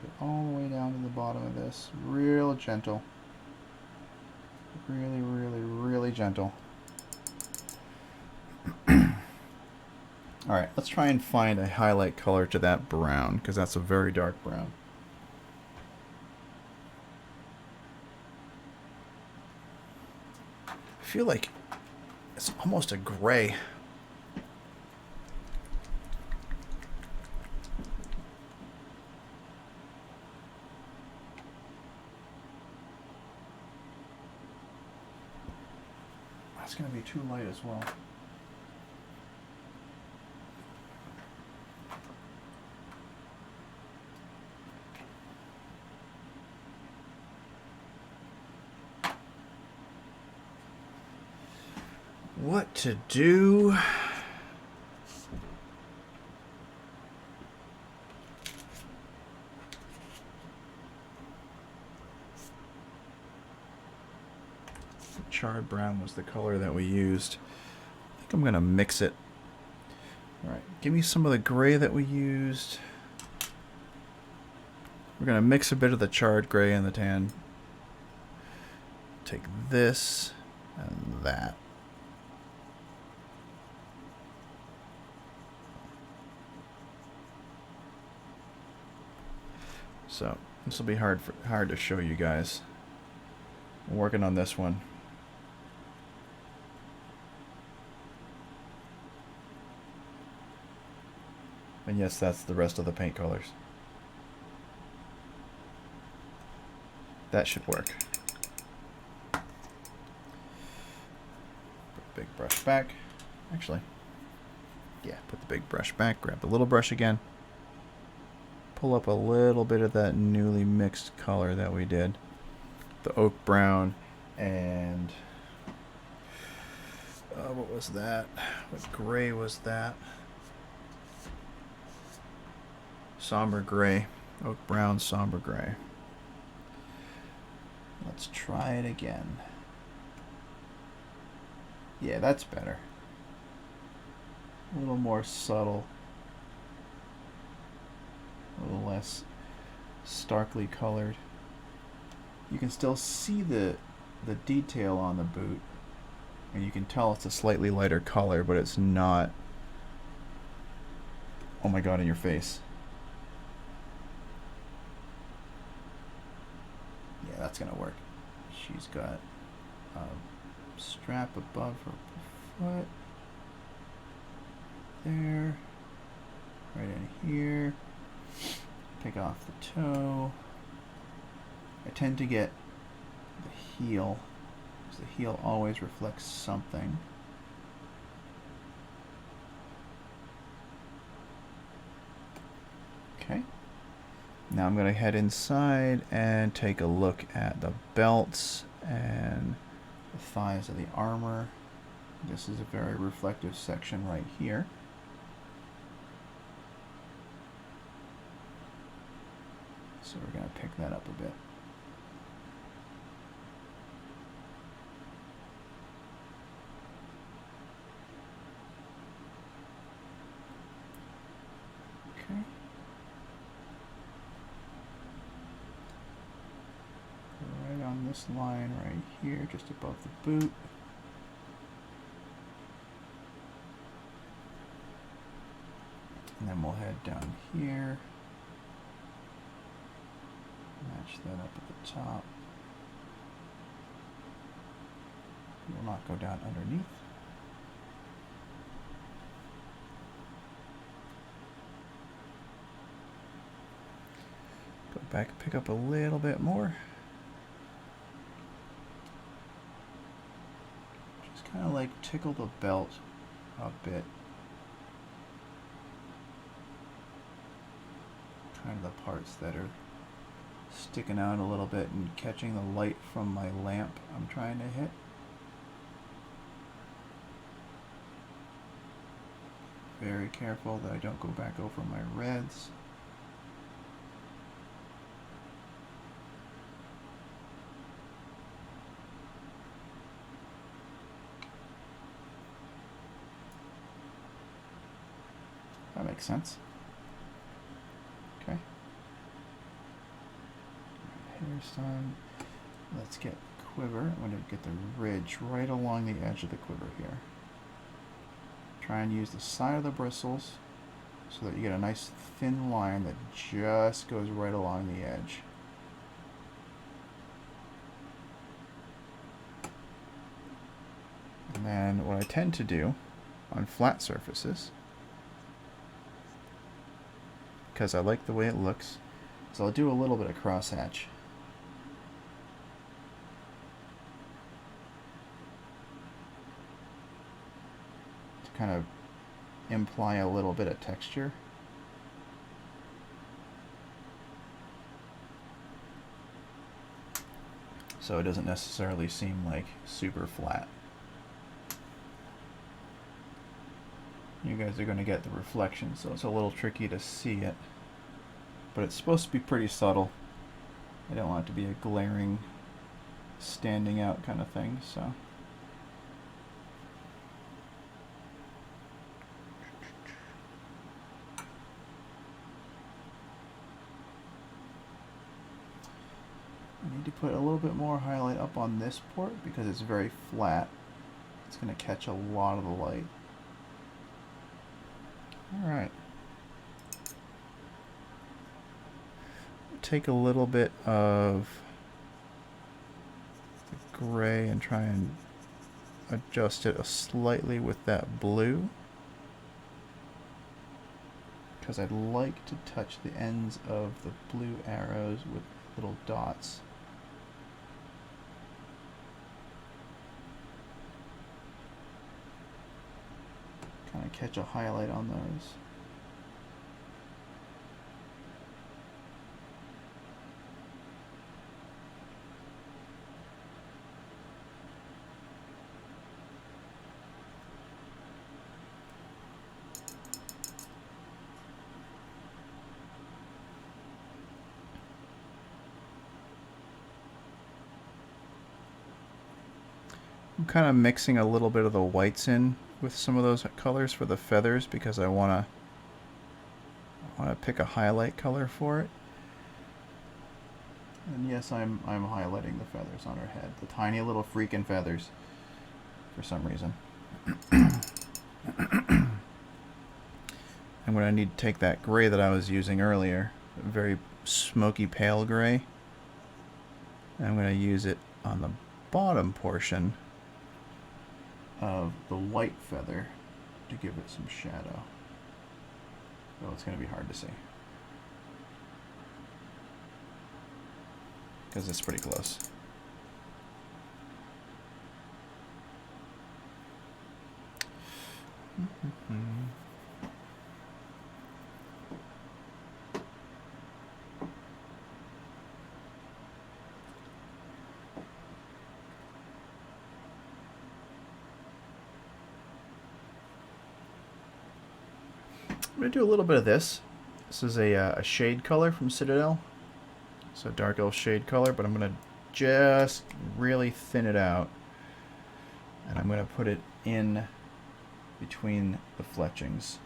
Speaker 1: Get all the way down to the bottom of this. Real gentle. Really, really, really gentle. Alright, let's try and find a highlight color to that brown, because that's a very dark brown. I feel like it's almost a gray. That's going to be too light as well. What to do? Charred brown was the color that we used. I think I'm going to mix it. Alright, give me some of the gray that we used. We're going to mix a bit of the charred gray and the tan. Take this and that. So this will be hard to show you guys. I'm working on this one. And yes, that's the rest of the paint colors. That should work. Put the big brush back. Actually, yeah, put the big brush back, grab the little brush again. Pull up a little bit of that newly mixed color that we did. The oak brown and what was that? What gray was that? Somber gray. Oak brown, somber gray. Let's try it again. Yeah, that's better. A little more subtle. A little less starkly colored. You can still see the detail on the boot, and you can tell it's a slightly lighter color, but it's not, oh my god, in your face. Yeah, that's gonna work. She's got a strap above her foot there, right in here. Take off the toe. I tend to get the heel, because the heel always reflects something. Okay. Now I'm going to head inside and take a look at the belts and the thighs of the armor. This is a very reflective section right here. So we're going to pick that up a bit. Okay. Right on this line right here, just above the boot. And then we'll head down here. Match that up at the top. It will not go down underneath. Go back, pick up a little bit more. Just kind of like tickle the belt a bit. Kind of the parts that are sticking out a little bit and catching the light from my lamp I'm trying to hit. Very careful that I don't go back over my reds. That makes sense. Okay. Hair's done. Let's get quiver. I'm going to get the ridge right along the edge of the quiver here. Try and use the side of the bristles so that you get a nice thin line that just goes right along the edge. And then what I tend to do on flat surfaces, because I like the way it looks, is I'll do a little bit of crosshatch. Kind of imply a little bit of texture. So it doesn't necessarily seem like super flat. You guys are going to get the reflection, so it's a little tricky to see it. But it's supposed to be pretty subtle. I don't want it to be a glaring, standing out kind of thing, so. I need to put a little bit more highlight up on this port because it's very flat. It's going to catch a lot of the light. Alright. Take a little bit of the gray and try and adjust it slightly with that blue, because I'd like to touch the ends of the blue arrows with little dots. Kind of catch a highlight on those. I'm kind of mixing a little bit of the whites in with some of those colors for the feathers because I want to pick a highlight color for it. And yes, I'm highlighting the feathers on her head, the tiny little freaking feathers, for some reason. I'm going to need to take that gray that I was using earlier, very smoky pale gray, and I'm going to use it on the bottom portion of the white feather to give it some shadow. So it's going to be hard to see because it's pretty close. I'm going to do a little bit of this. This is a shade color from Citadel. It's a dark elf shade color, but I'm going to just really thin it out. And I'm going to put it in between the fletchings.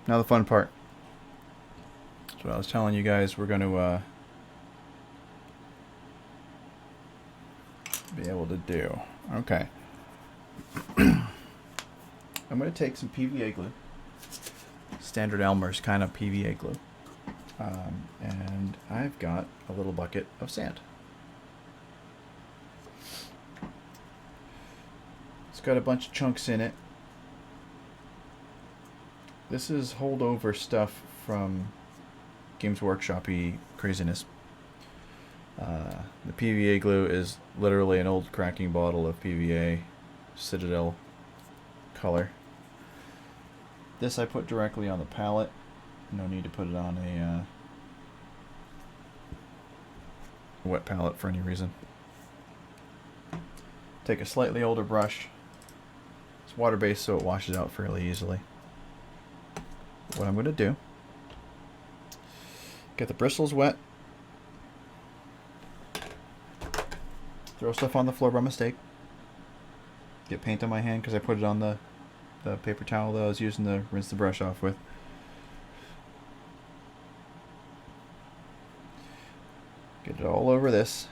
Speaker 1: Now the fun part. That's what I was telling you guys. We're going to be able to do. Okay. I'm going to take some PVA glue. Standard Elmer's kind of PVA glue. And I've got a little bucket of sand. It's got a bunch of chunks in it. This is holdover stuff from Games Workshop-y craziness. The PVA glue is literally an old cracking bottle of PVA Citadel color. This I put directly on the palette. No need to put it on a wet palette for any reason. Take a slightly older brush. It's water-based, so it washes out fairly easily. What I'm going to do, get the bristles wet, throw stuff on the floor by mistake, get paint on my hand because I put it on the paper towel that I was using to rinse the brush off with. Get it all over this.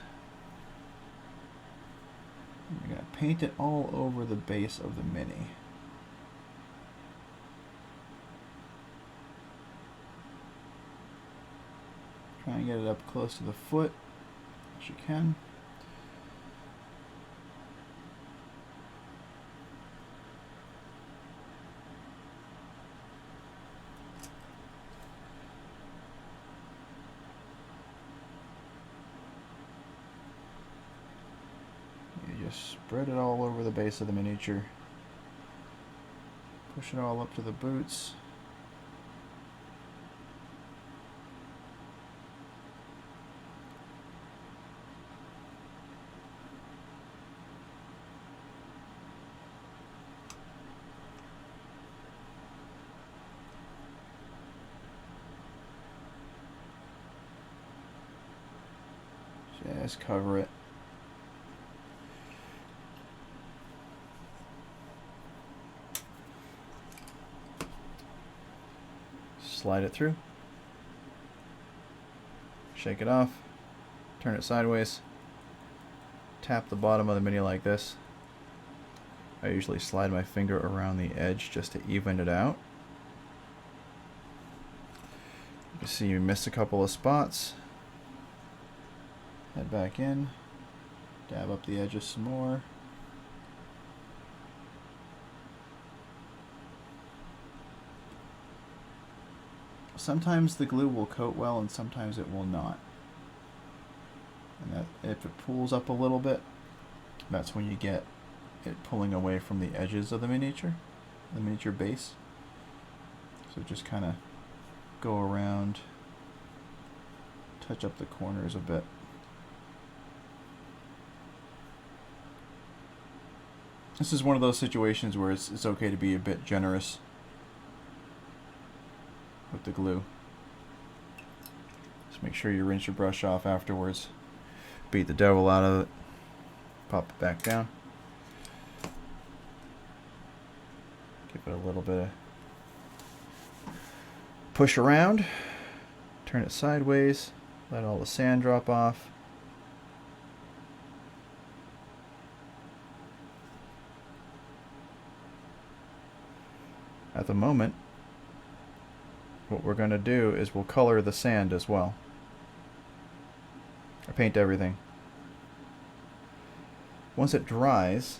Speaker 1: I'm going to paint it all over the base of the Mini. Try and get it up close to the foot as you can. Just spread it all over the base of the miniature. Push it all up to the boots. Just cover it. Slide it through, shake it off, turn it sideways, tap the bottom of the Mini like this. I usually slide my finger around the edge just to even it out. You can see you missed a couple of spots. Head back in, dab up the edges some more. Sometimes the glue will coat well and sometimes it will not. And that, if it pulls up a little bit, that's when you get it pulling away from the edges of the miniature base. So just kind of go around, touch up the corners a bit. This is one of those situations where it's okay to be a bit generous with the glue. Just make sure you rinse your brush off afterwards. Beat the devil out of it. Pop it back down. Give it a little bit of push around. Turn it sideways. Let all the sand drop off. At the moment, what we're going to do is we'll color the sand as well. Or paint everything. Once it dries,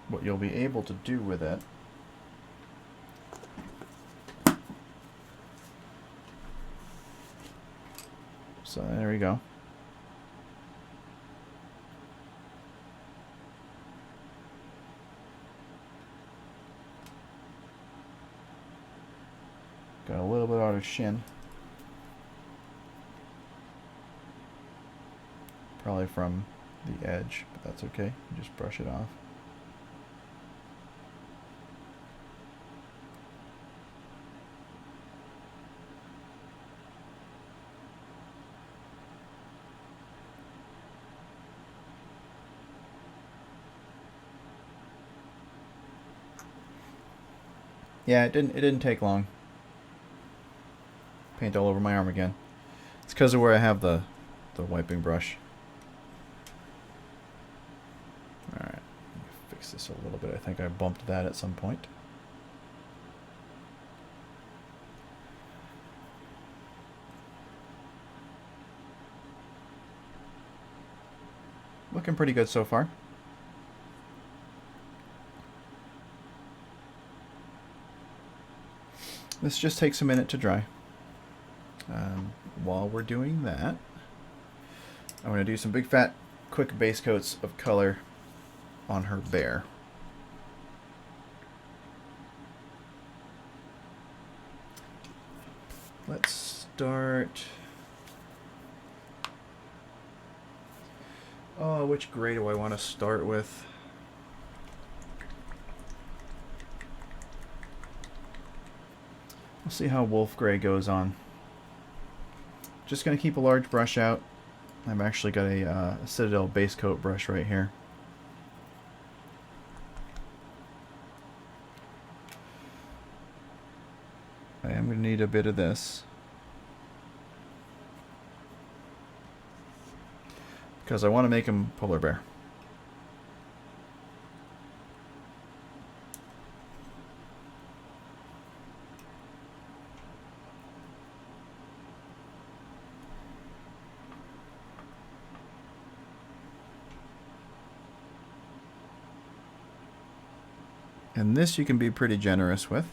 Speaker 1: what you'll be able to do with it so there we go. Got a little bit out of shin. Probably from the edge, but that's okay. Just brush it off. Yeah, it didn't take long. Paint all over my arm again. It's because of where I have the wiping brush. Alright, fix this a little bit. I think I bumped that at some point. Looking pretty good so far. This just takes a minute to dry. While we're doing that, I'm going to do some big fat quick base coats of color on her bear. Let's start... Oh, which gray do I want to start with? We'll see how wolf gray goes on. Just going to keep a large brush out. I've actually got a Citadel base coat brush right here. I am going to need a bit of this, because I want to make him polar bear. And this you can be pretty generous with.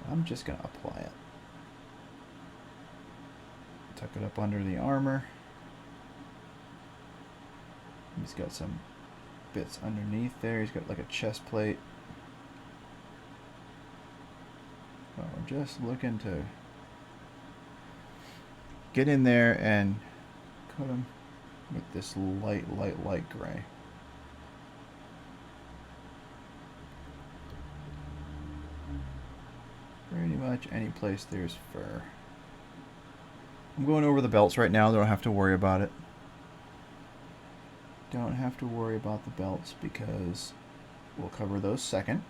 Speaker 1: I'm just going to apply it. Tuck it up under the armor. He's got some bits underneath there. He's got like a chest plate. So we're just looking to get in there and coat him with this light gray. Pretty much any place there's fur. I'm going over the belts right now. Don't have to worry about it. Don't have to worry about the belts because we'll cover those second.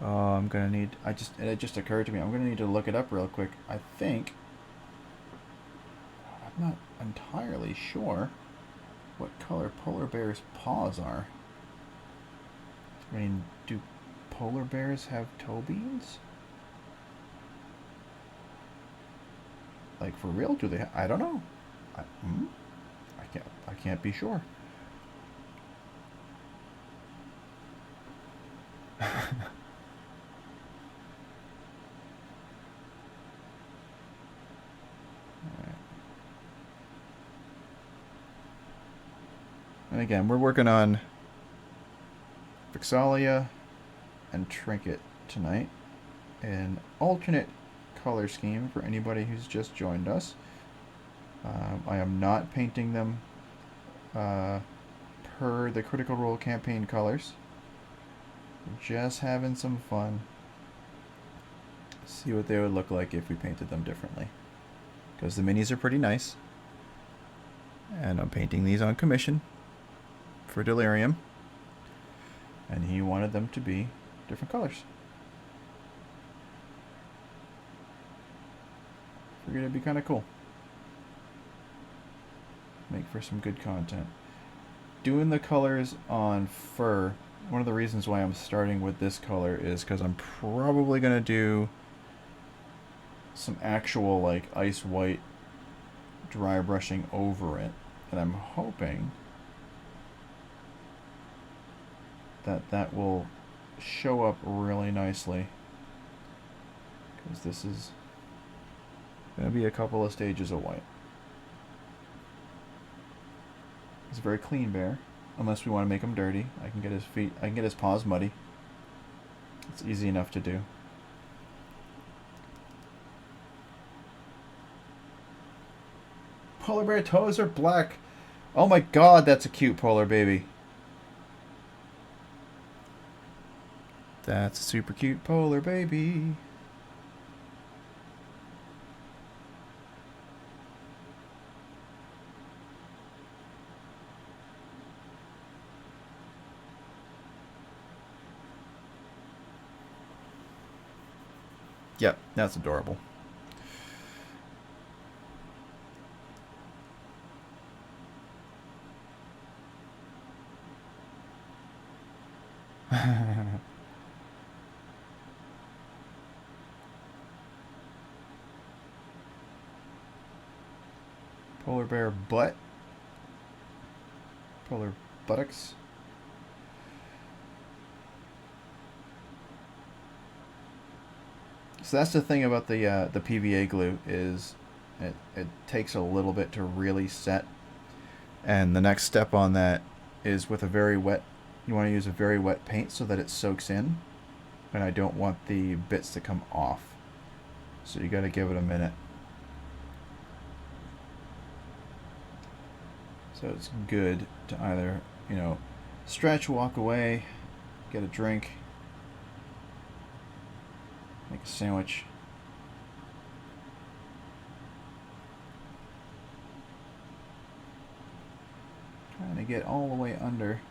Speaker 1: Oh, I'm gonna need. It just occurred to me. I'm gonna need to look it up real quick. I think. I'm not entirely sure what color polar bears' paws are. I mean, do polar bears have toe beans? Like for real? Do they? I don't know. I can't be sure. And again, we're working on Vex'Ahlia and Trinket tonight. An alternate color scheme for anybody who's just joined us. I am not painting them per the Critical Role campaign colors. Just having some fun. See what they would look like if we painted them differently. Because the minis are pretty nice. And I'm painting these on commission for Delirium, and he wanted them to be different colors. Figured it'd be kind of cool. Make for some good content. Doing the colors on fur, one of the reasons why I'm starting with this color is because I'm probably going to do some actual like ice white dry brushing over it, and I'm hoping that will show up really nicely, because this is going to be a couple of stages of white. He's a very clean bear, unless we want to make him dirty. I can get his feet, I can get his paws muddy. It's easy enough to do. Polar bear toes are black. Oh my god, that's a cute polar baby. That's a super cute polar baby. Yep, that's adorable. Polar bear butt. Polar buttocks. So that's the thing about the PVA glue is it takes a little bit to really set, and the next step on that is with a very wet. You want to use a very wet paint so that it soaks in, and I don't want the bits to come off. So you got to give it a minute. So it's good to either, stretch, walk away, get a drink, make a sandwich. Trying to get all the way under.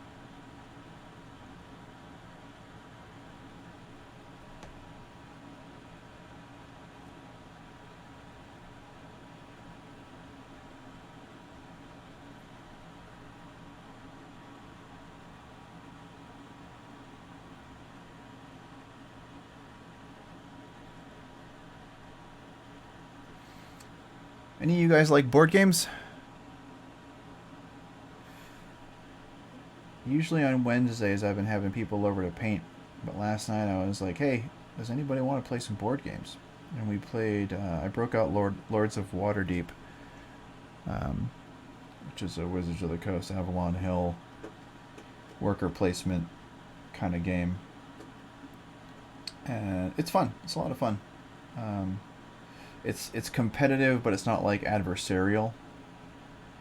Speaker 1: Any of you guys like board games? Usually on Wednesdays I've been having people over to paint, but last night I was like, hey, does anybody want to play some board games? And we played, I broke out Lords of Waterdeep, which is a Wizards of the Coast, Avalon Hill worker placement kind of game. And it's fun. It's a lot of fun. It's competitive, but it's not like adversarial.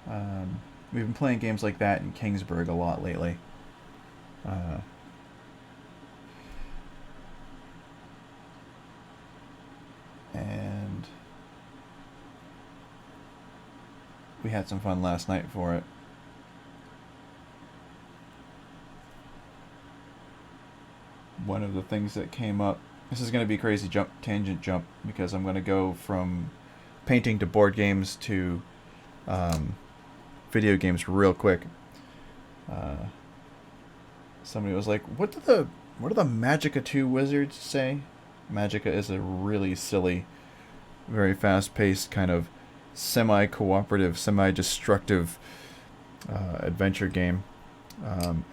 Speaker 1: We've been playing games like that in Kingsburg a lot lately. And we had some fun last night for it. One of the things that came up, this is going to be a crazy tangent jump, because I'm going to go from painting to board games to video games real quick. Somebody was like, what do the Magica 2 wizards say? Magica is a really silly, very fast-paced kind of semi-cooperative, semi-destructive adventure game.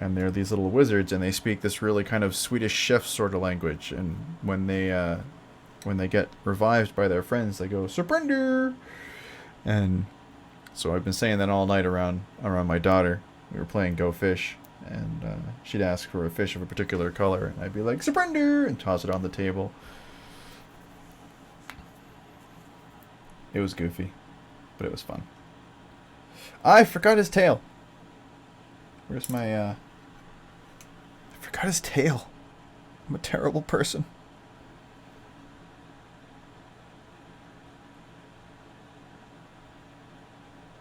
Speaker 1: And they're these little wizards, and they speak this really kind of Swedish chef sort of language. And when they get revived by their friends, they go surrender. And so I've been saying that all night around my daughter. We were playing Go Fish, and she'd ask for a fish of a particular color, and I'd be like surrender and toss it on the table. It was goofy, but it was fun. I forgot his tail. Where's my, I forgot his tail. I'm a terrible person.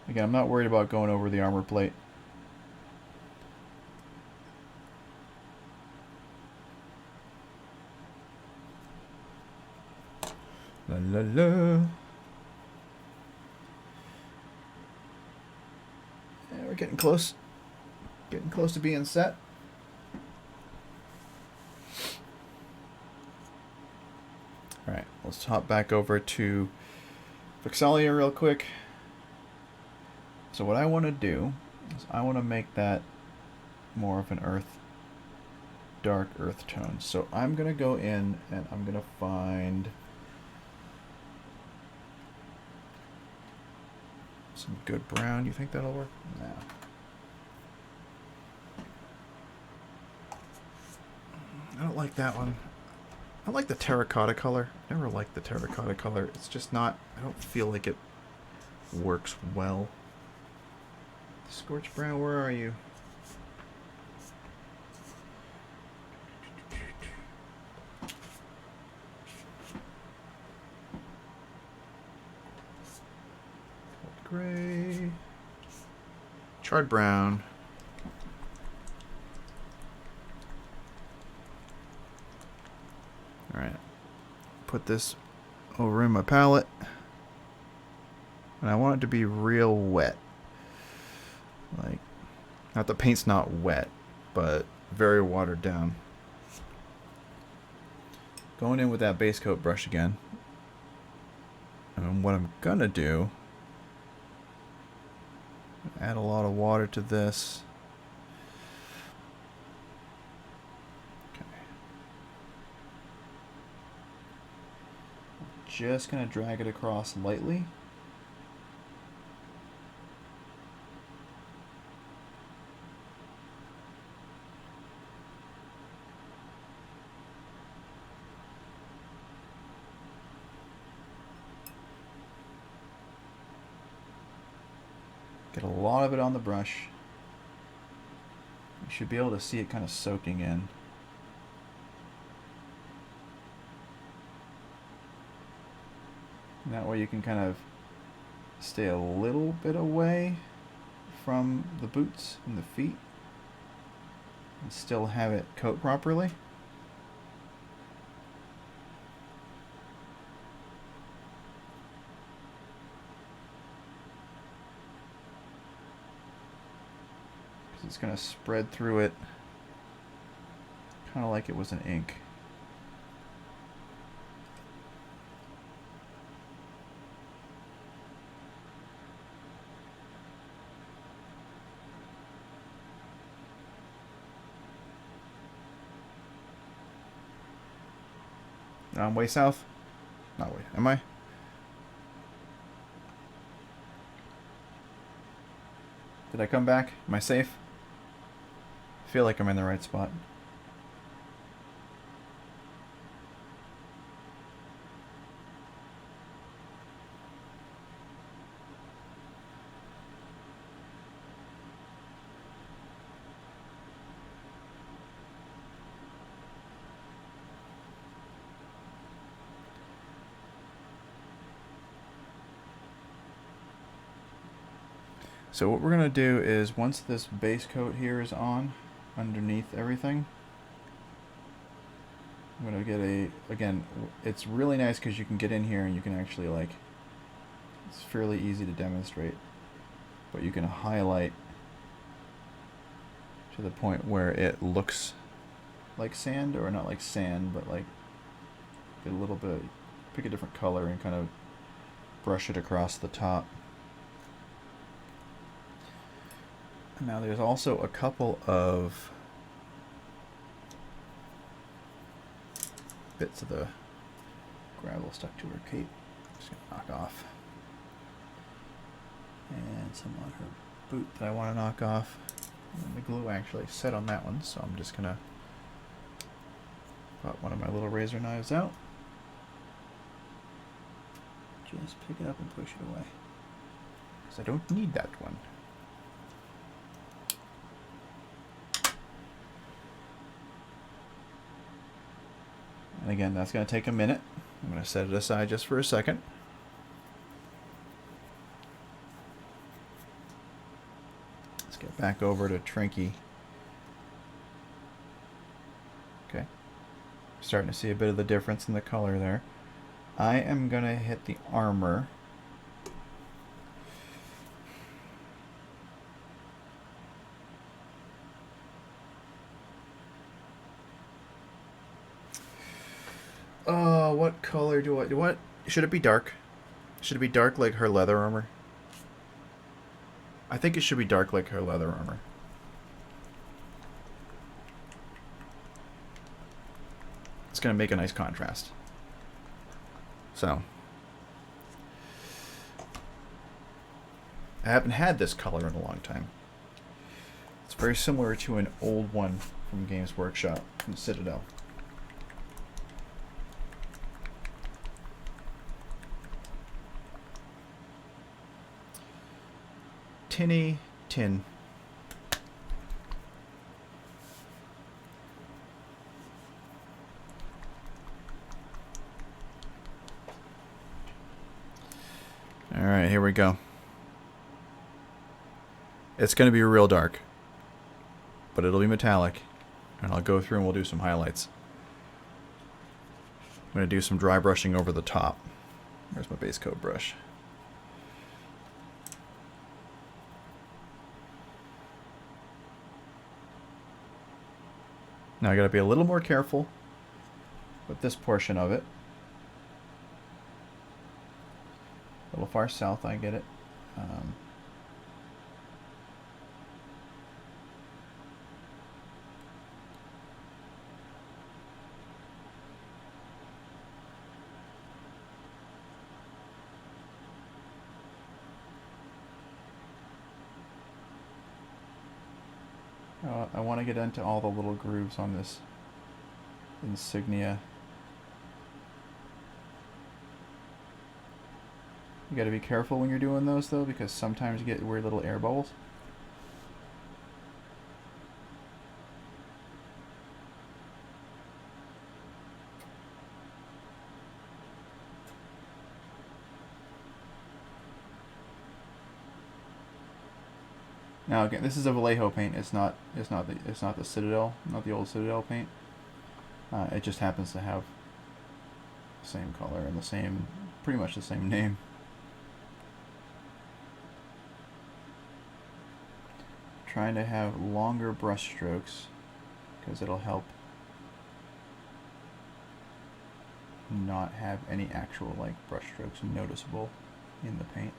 Speaker 1: Again, I'm not worried about going over the armor plate. La la la. Yeah, we're getting close. Getting close to being set. Alright, let's hop back over to Vex'Ahlia real quick. So what I want to do is I want to make that more of an dark earth tone. So I'm going to go in and I'm going to find some good brown. You think that'll work? No. I don't like that one. I like the terracotta color. Never liked the terracotta color. It's just not, I don't feel like it works well. Scorch brown, where are you? Gray. Charred brown. put this over in my palette. And I want it to be real wet. Like, not the paint's not wet, but very watered down. Going in with that base coat brush again. And what I'm gonna do, add a lot of water to this. Okay. Just gonna drag it across lightly. Get a lot of it on the brush. You should be able to see it kind of soaking in. And that way you can kind of stay a little bit away from the boots and the feet and still have it coat properly. It's going to spread through it kind of like it was an ink. Now I'm way south? Not way. Am I? Did I come back? Am I safe? I feel like I'm in the right spot. So what we're going to do is once this base coat here is on, underneath everything, I'm going to get a, again, it's really nice because you can get in here and you can actually like, it's fairly easy to demonstrate, but you can highlight to the point where it looks like sand, or not like sand, but like get a little bit, pick a different color and kind of brush it across the top. Now there's also a couple of bits of the gravel stuck to her cape. Just gonna knock off. And some on her boot that I want to knock off. And the glue actually set on that one, so I'm just gonna pop one of my little razor knives out. Just pick it up and push it away, because I don't need that one. And again, that's going to take a minute. I'm going to set it aside just for a second. Let's get back over to Trinket. Okay. Starting to see a bit of the difference in the color there. I am going to hit the armor. What color do I do? What should it be? Dark? Should it be dark like her leather armor? I think it should be dark like her leather armor. It's gonna make a nice contrast. So I haven't had this color in a long time. It's very similar to an old one from Games Workshop from Citadel. Tinny tin. All right, here we go. It's going to be real dark, but it'll be metallic, and I'll go through and we'll do some highlights. I'm going to do some dry brushing over the top. There's my base coat brush. Now I got to be a little more careful with this portion of it. A little far south, I get it. I want to get into all the little grooves on this insignia. You got to be careful when you're doing those though, because sometimes you get weird little air bubbles. Now again, this is a Vallejo paint. It's not the Citadel, not the old Citadel paint. It just happens to have the same color and the same, pretty much the same name. Trying to have longer brush strokes because it'll help not have any actual like brush strokes noticeable in the paint.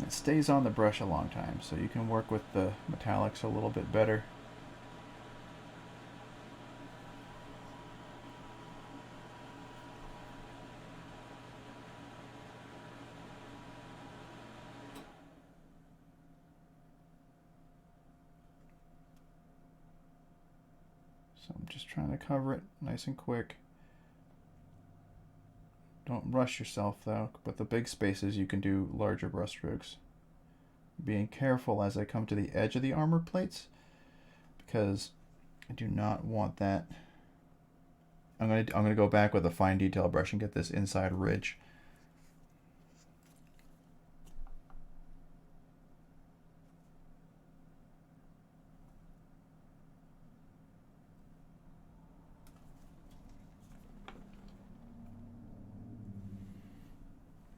Speaker 1: It stays on the brush a long time, so you can work with the metallics a little bit better. So I'm just trying to cover it nice and quick. Don't rush yourself though, but the big spaces you can do larger brush strokes. Being careful as I come to the edge of the armor plates, because I do not want that. I'm gonna go back with a fine detail brush and get this inside ridge.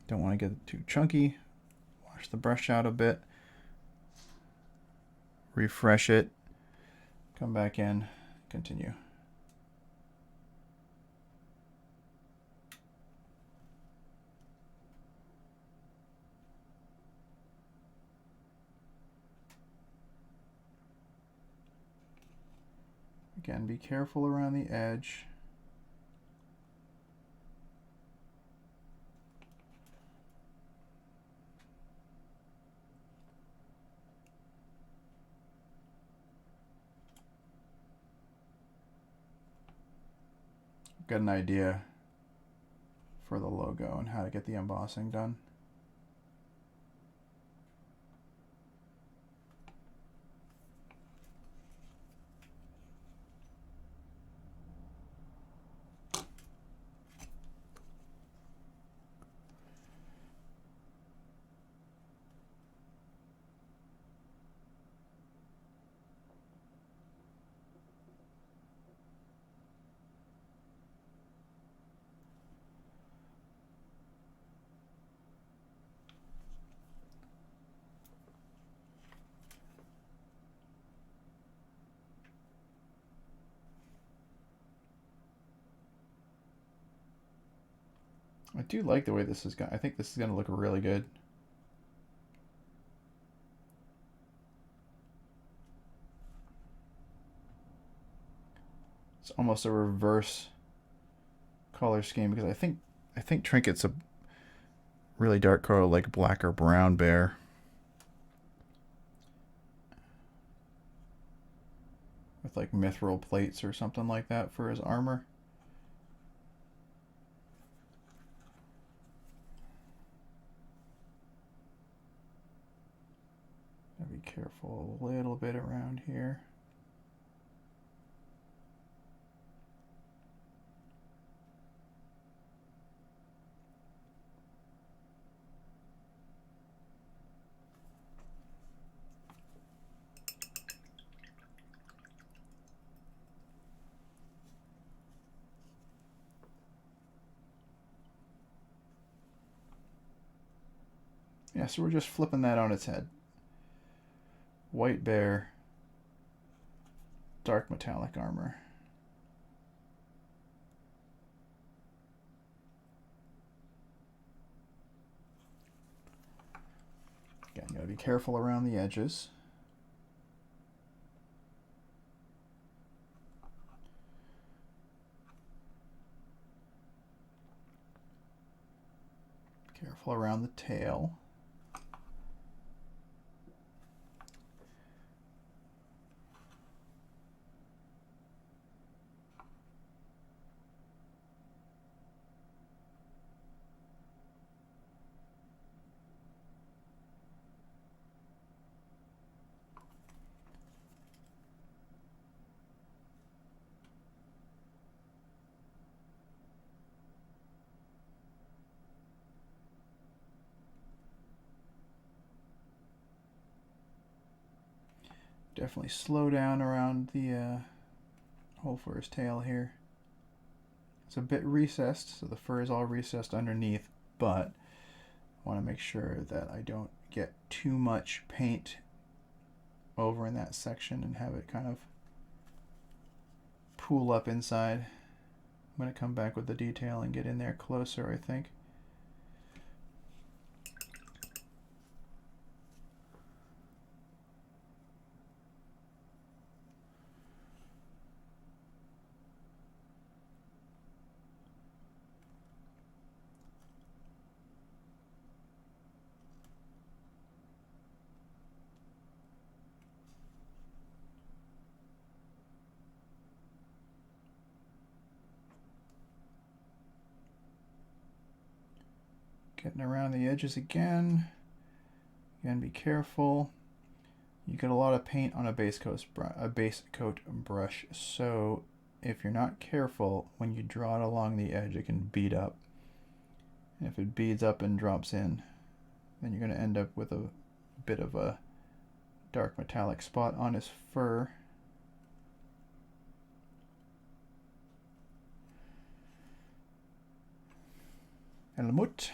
Speaker 1: Don't want to get it too chunky. Wash the brush out a bit. Refresh it. Come back in. Continue. Again, be careful around the edge. Got an idea for the logo and how to get the embossing done. I do like the way this is going. I think this is going to look really good. It's almost a reverse color scheme because I think Trinket's a really dark color like black or brown bear. With like mithril plates or something like that for his armor. Be careful a little bit around here. Yeah, so we're just flipping that on its head. White bear, dark metallic armor. Again, you gotta be careful around the edges. Careful around the tail. Definitely slow down around the hole for his tail here. It's a bit recessed, so the fur is all recessed underneath, but I want to make sure that I don't get too much paint over in that section and have it kind of pool up inside. I'm going to come back with the detail and get in there closer, I think. Getting around the edges again. Again, be careful. You get a lot of paint on a base coat brush, so if you're not careful, when you draw it along the edge, it can bead up. And if it beads up and drops in, then you're going to end up with a bit of a dark metallic spot on his fur. Helmut.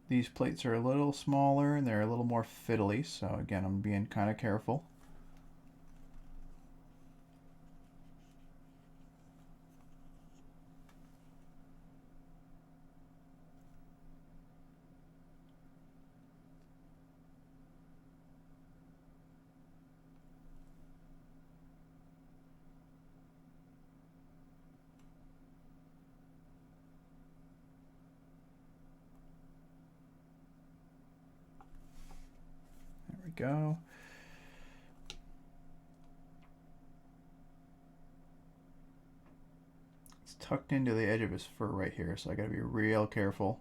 Speaker 1: These plates are a little smaller and they're a little more fiddly, so again, I'm being kind of careful. Go. It's tucked into the edge of his fur right here, so I gotta be real careful.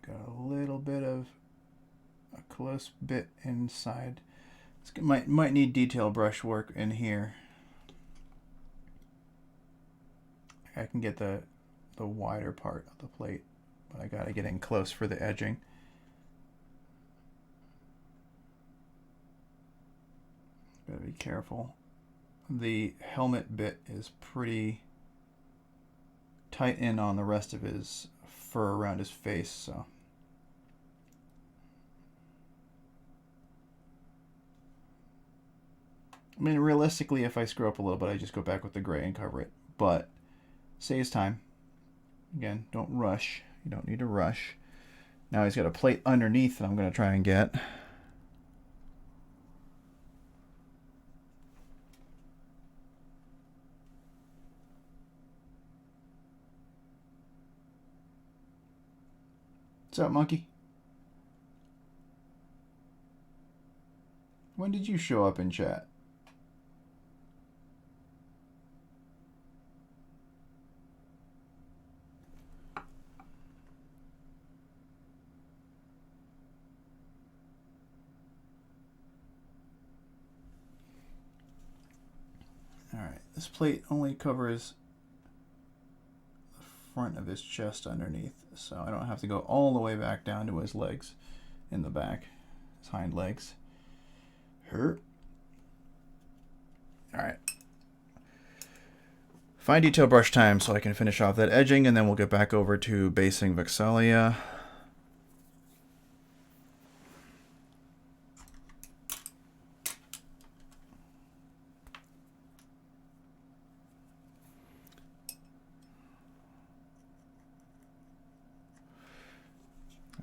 Speaker 1: Got a little bit of a close bit inside. This might need detail brush work in here. I can get the wider part of the plate, but I gotta get in close for the edging. Gotta be careful. The helmet bit is pretty tight in on the rest of his fur around his face, so I mean, realistically, if I screw up a little bit, I just go back with the gray and cover it, but saves time. Again, don't rush. You don't need to rush. Now he's got a plate underneath that I'm going to try and get. What's up, monkey? When did you show up in chat? this plate only covers the front of his chest underneath, so I don't have to go all the way back down to his legs in the back, his hind legs. Hurt. Alright. Fine detail brush time so I can finish off that edging, and then we'll get back over to basing Vex'Ahlia.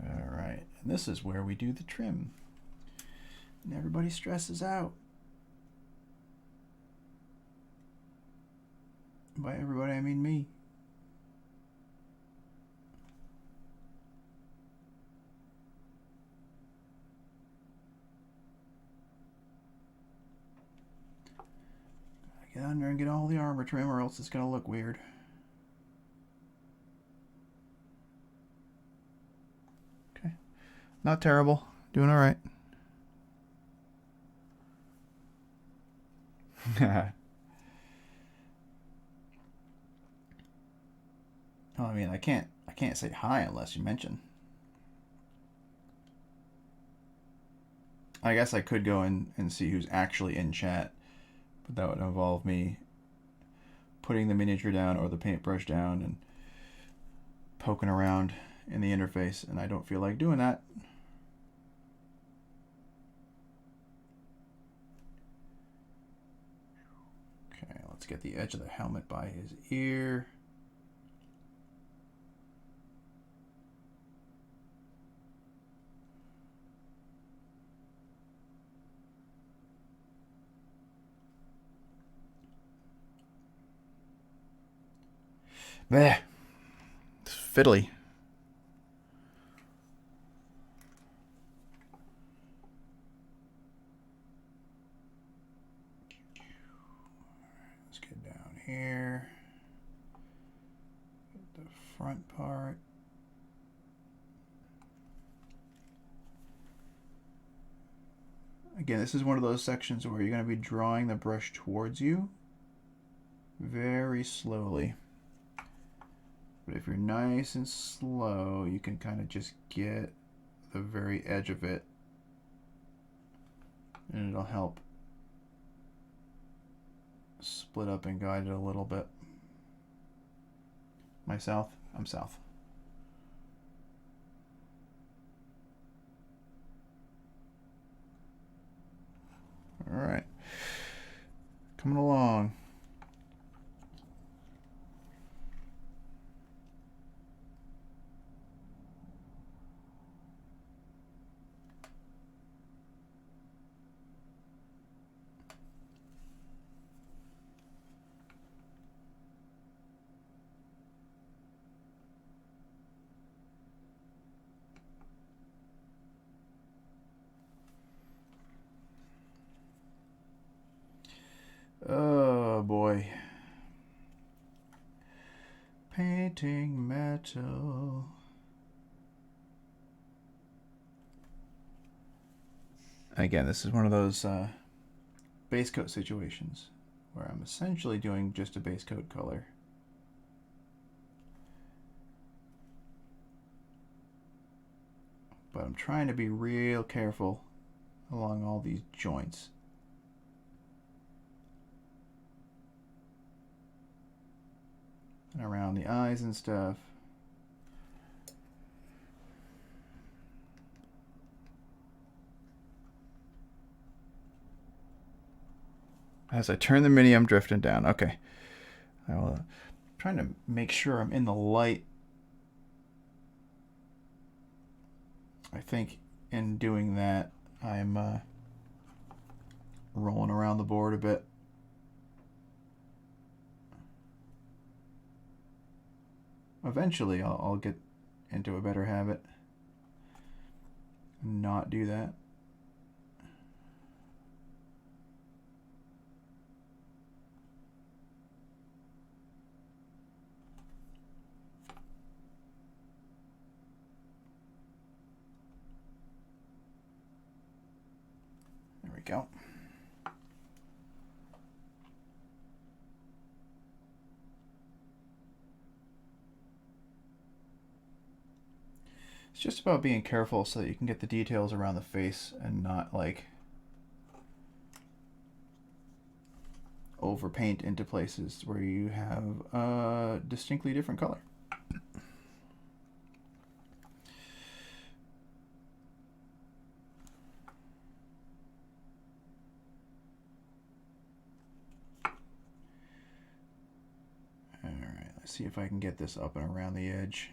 Speaker 1: Alright, and this is where we do the trim. And everybody stresses out. By everybody, I mean me. Get on there and get all the armor trim, or else it's going to look weird. Okay. Not terrible. Doing all right. Oh, I mean, I can't say hi unless you mention. I guess I could go in and see who's actually in chat, but that would involve me putting the miniature down or the paintbrush down and poking around in the interface, and I don't feel like doing that. Okay, let's get the edge of the helmet by his ear. Bleh. It's fiddly. Let's get down here. Get the front part. Again, this is one of those sections where you're going to be drawing the brush towards you very slowly. But if you're nice and slow, you can kind of just get the very edge of it, and it'll help split up and guide it a little bit. Am I south? I'm south. All right. Coming along. Oh boy. Painting metal. Again, this is one of those base coat situations where I'm essentially doing just a base coat color. But I'm trying to be real careful along all these joints. And around the eyes and stuff. As I turn the mini, I'm drifting down. Okay. I'm trying to make sure I'm in the light. I think in doing that, I'm rolling around the board a bit. Eventually, I'll get into a better habit and not do that. There we go. just about being careful so that you can get the details around the face and not like overpaint into places where you have a distinctly different color. Alright, let's see if I can get this up and around the edge.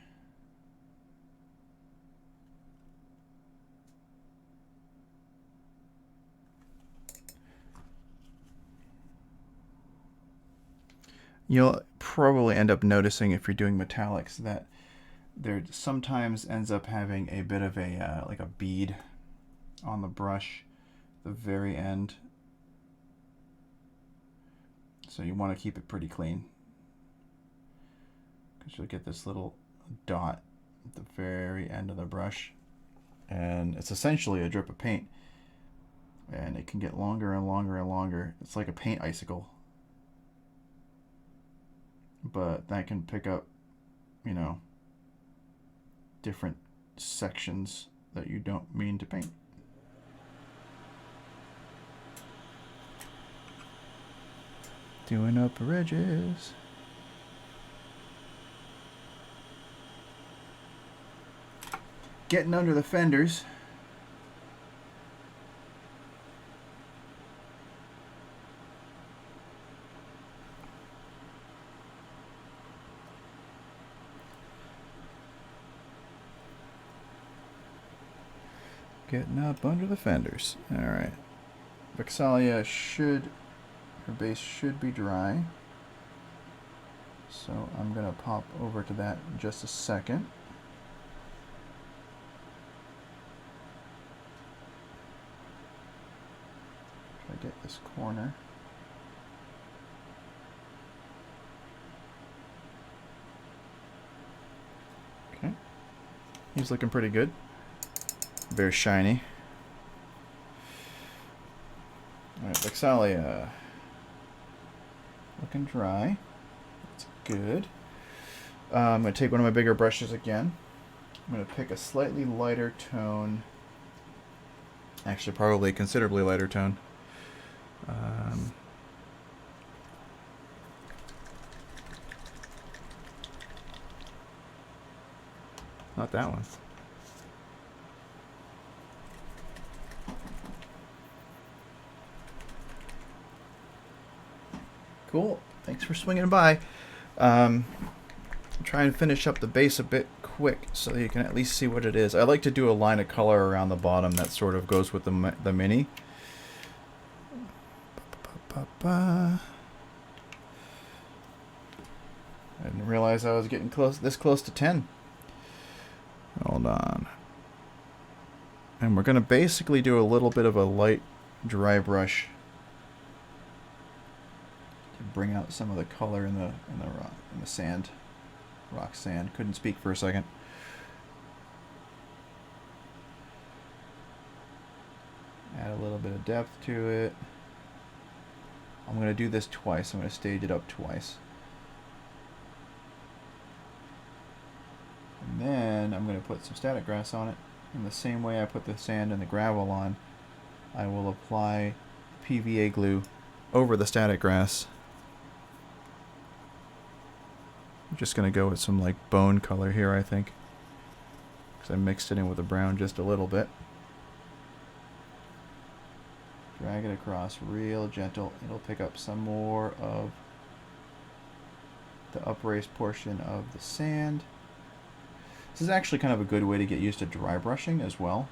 Speaker 1: You'll probably end up noticing if you're doing metallics that there sometimes ends up having a bit of a like a bead on the brush at the very end. So you want to keep it pretty clean, because you'll get this little dot at the very end of the brush, and it's essentially a drip of paint, and it can get longer and longer and longer. It's like a paint icicle. But that can pick up, you know, different sections that you don't mean to paint. Doing upper edges. Getting under the fenders. Getting up under the fenders. Alright. Vex'Ahlia her base should be dry. So I'm going to pop over to that in just a second. Try to get this corner. Okay. He's looking pretty good. Very shiny. Alright, Vex'Ahlia. Looking dry. That's good. I'm going to take one of my bigger brushes again. I'm going to pick a slightly lighter tone. Actually, probably a considerably lighter tone. Not that one. Cool. Thanks for swinging by. Try and finish up the base a bit quick so you can at least see what it is. I like to do a line of color around the bottom that sort of goes with the mini. I didn't realize I was getting this close to 10. Hold on. And we're going to basically do a little bit of a light dry brush to bring out some of the color in the sand, rock sand. Couldn't speak for a second. Add a little bit of depth to it. I'm going to do this twice. I'm going to stage it up twice. And then I'm going to put some static grass on it. In the same way I put the sand and the gravel on, I will apply PVA glue over the static grass. I'm just going to go with some like bone color here, I think, because I mixed it in with the brown just a little bit. Drag it across real gentle. It'll pick up some more of the upraised portion of the sand. This is actually kind of a good way to get used to dry brushing as well.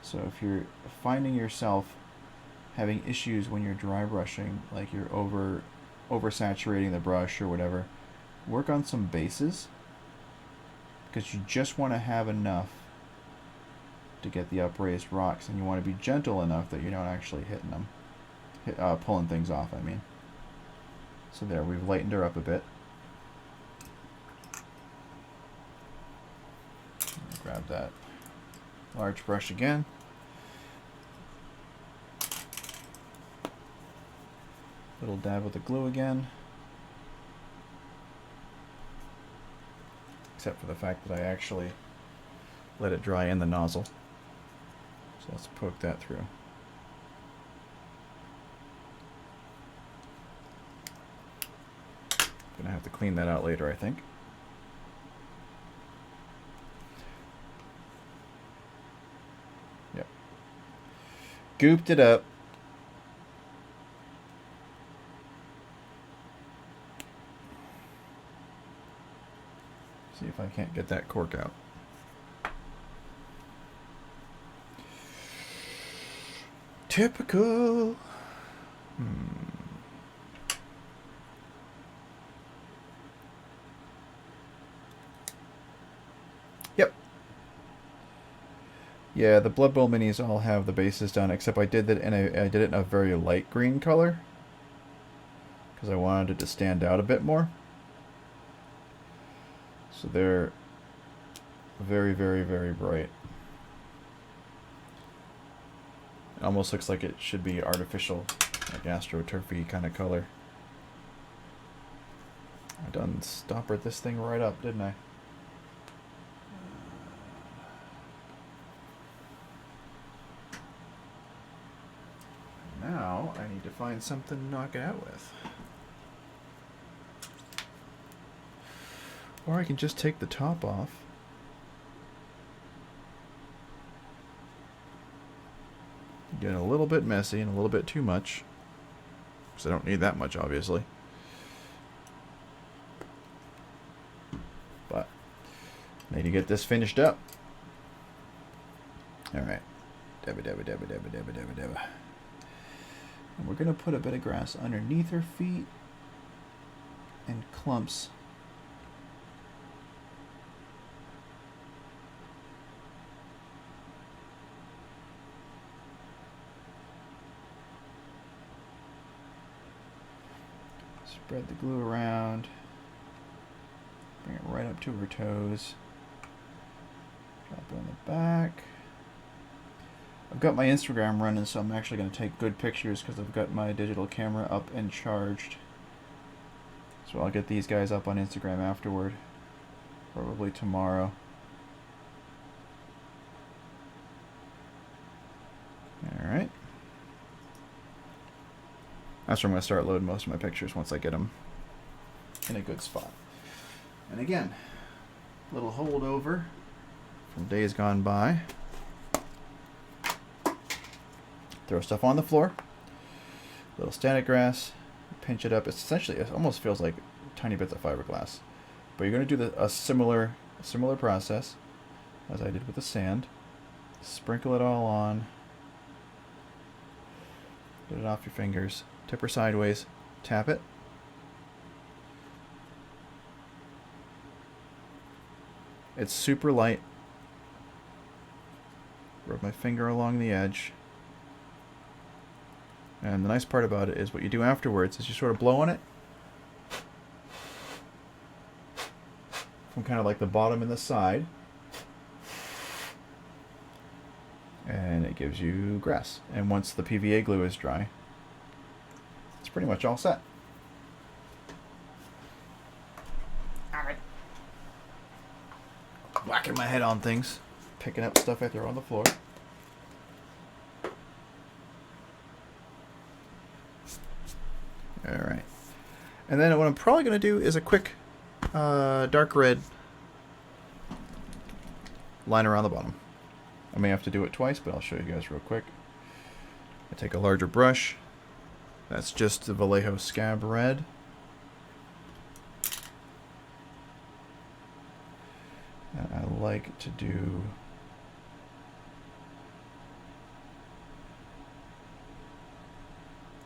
Speaker 1: So if you're finding yourself having issues when you're dry brushing, like you're oversaturating the brush or whatever, work on some bases, because you just want to have enough to get the upraised rocks, and you want to be gentle enough that you're not actually hitting them, pulling things off, I mean. So there, we've lightened her up a bit. Grab that large brush again. Little dab with the glue again. Except for the fact that I actually let it dry in the nozzle. So let's poke that through. Gonna have to clean that out later, I think. Yep. Gooped it up. See if I can't get that cork out. Typical. Yep. Yeah, the Blood Bowl minis all have the bases done, except I did that I did it in a very light green color because I wanted it to stand out a bit more. So they're very, very, very bright. It almost looks like it should be artificial, like astroturfy kind of color. I done stoppered this thing right up, didn't I? Now I need to find something to knock it out with. Or I can just take the top off. Getting a little bit messy and a little bit too much. Because I don't need that much, obviously. But I need to get this finished up. Alright. Dabba dabba dabba dabba dabba dabba dabba. And we're going to put a bit of grass underneath her feet. And clumps. Spread the glue around. Bring it right up to her toes. Drop it on the back. I've got my Instagram running, so I'm actually going to take good pictures because I've got my digital camera up and charged. So I'll get these guys up on Instagram afterward. Probably tomorrow. Alright. That's where I'm going to start loading most of my pictures once I get them in a good spot. And again, a little holdover from days gone by. Throw stuff on the floor. Little static grass. Pinch it up. It's essentially, it almost feels like tiny bits of fiberglass. But you're going to do a similar process as I did with the sand. Sprinkle it all on. Get it off your fingers. Tip her sideways. Tap it. It's super light. Rub my finger along the edge. And the nice part about it is what you do afterwards is you sort of blow on it. From kind of like the bottom and the side. And it gives you grass. And once the PVA glue is dry, it's pretty much all set. Alright. Whacking my head on things. Picking up stuff I throw on the floor. Alright. And then what I'm probably going to do is a quick dark red line around the bottom. I may have to do it twice, but I'll show you guys real quick. I take a larger brush. That's just the Vallejo Scab Red. And I like to do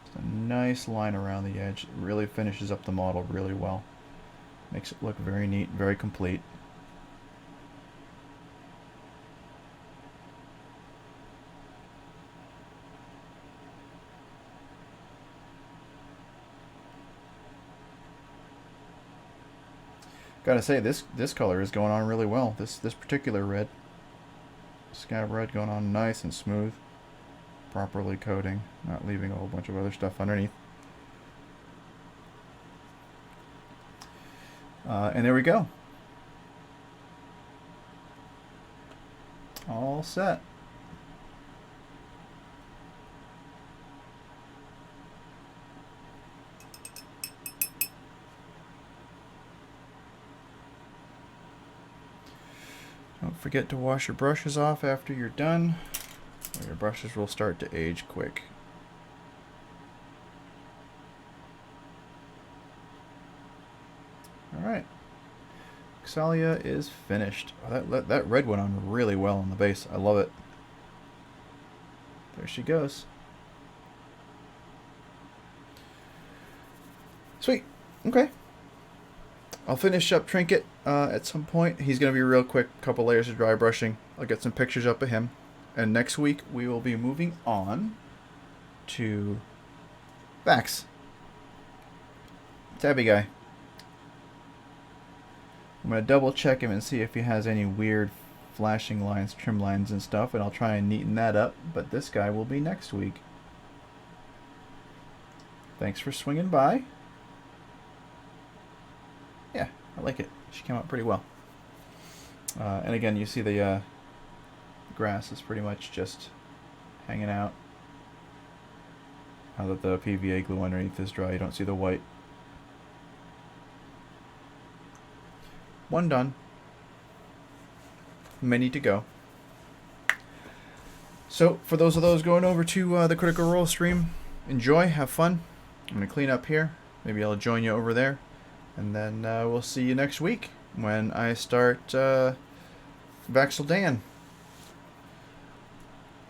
Speaker 1: just a nice line around the edge. It really finishes up the model really well. Makes it look very neat, very complete. Gotta say, this color is going on really well. This particular red, Scab Red, going on nice and smooth. Properly coating, not leaving a whole bunch of other stuff underneath. And there we go. All set. Don't forget to wash your brushes off after you're done, or your brushes will start to age quick. Alright. Vex'Ahlia is finished. Oh, that red went on really well on the base. I love it. There she goes. Sweet. Okay. I'll finish up Trinket at some point. He's going to be real quick. Couple layers of dry brushing. I'll get some pictures up of him. And next week we will be moving on to Vax. Tabby guy. I'm going to double check him and see if he has any weird flashing lines, trim lines and stuff, and I'll try and neaten that up, but this guy will be next week. Thanks for swinging by. Yeah, I like it. She came out pretty well. And again, you see the grass is pretty much just hanging out. Now that the PVA glue underneath is dry, you don't see the white. One done. Many to go. So, for those of those going over to the Critical Role stream, enjoy, have fun. I'm going to clean up here. Maybe I'll join you over there. And then we'll see you next week when I start Vex'Ahlia.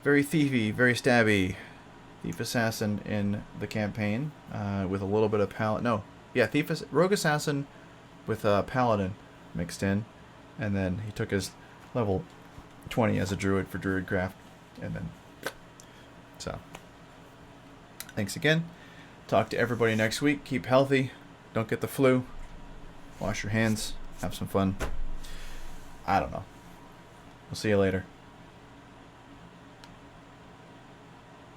Speaker 1: Very thiefy, very stabby. Thief Assassin in the campaign with a little bit of Paladin. No, yeah, Rogue Assassin with Paladin mixed in. And then he took his level 20 as a druid for Druidcraft. And then, so, thanks again. Talk to everybody next week. Keep healthy. Don't get the flu. Wash your hands. Have some fun. I don't know. We'll see you later.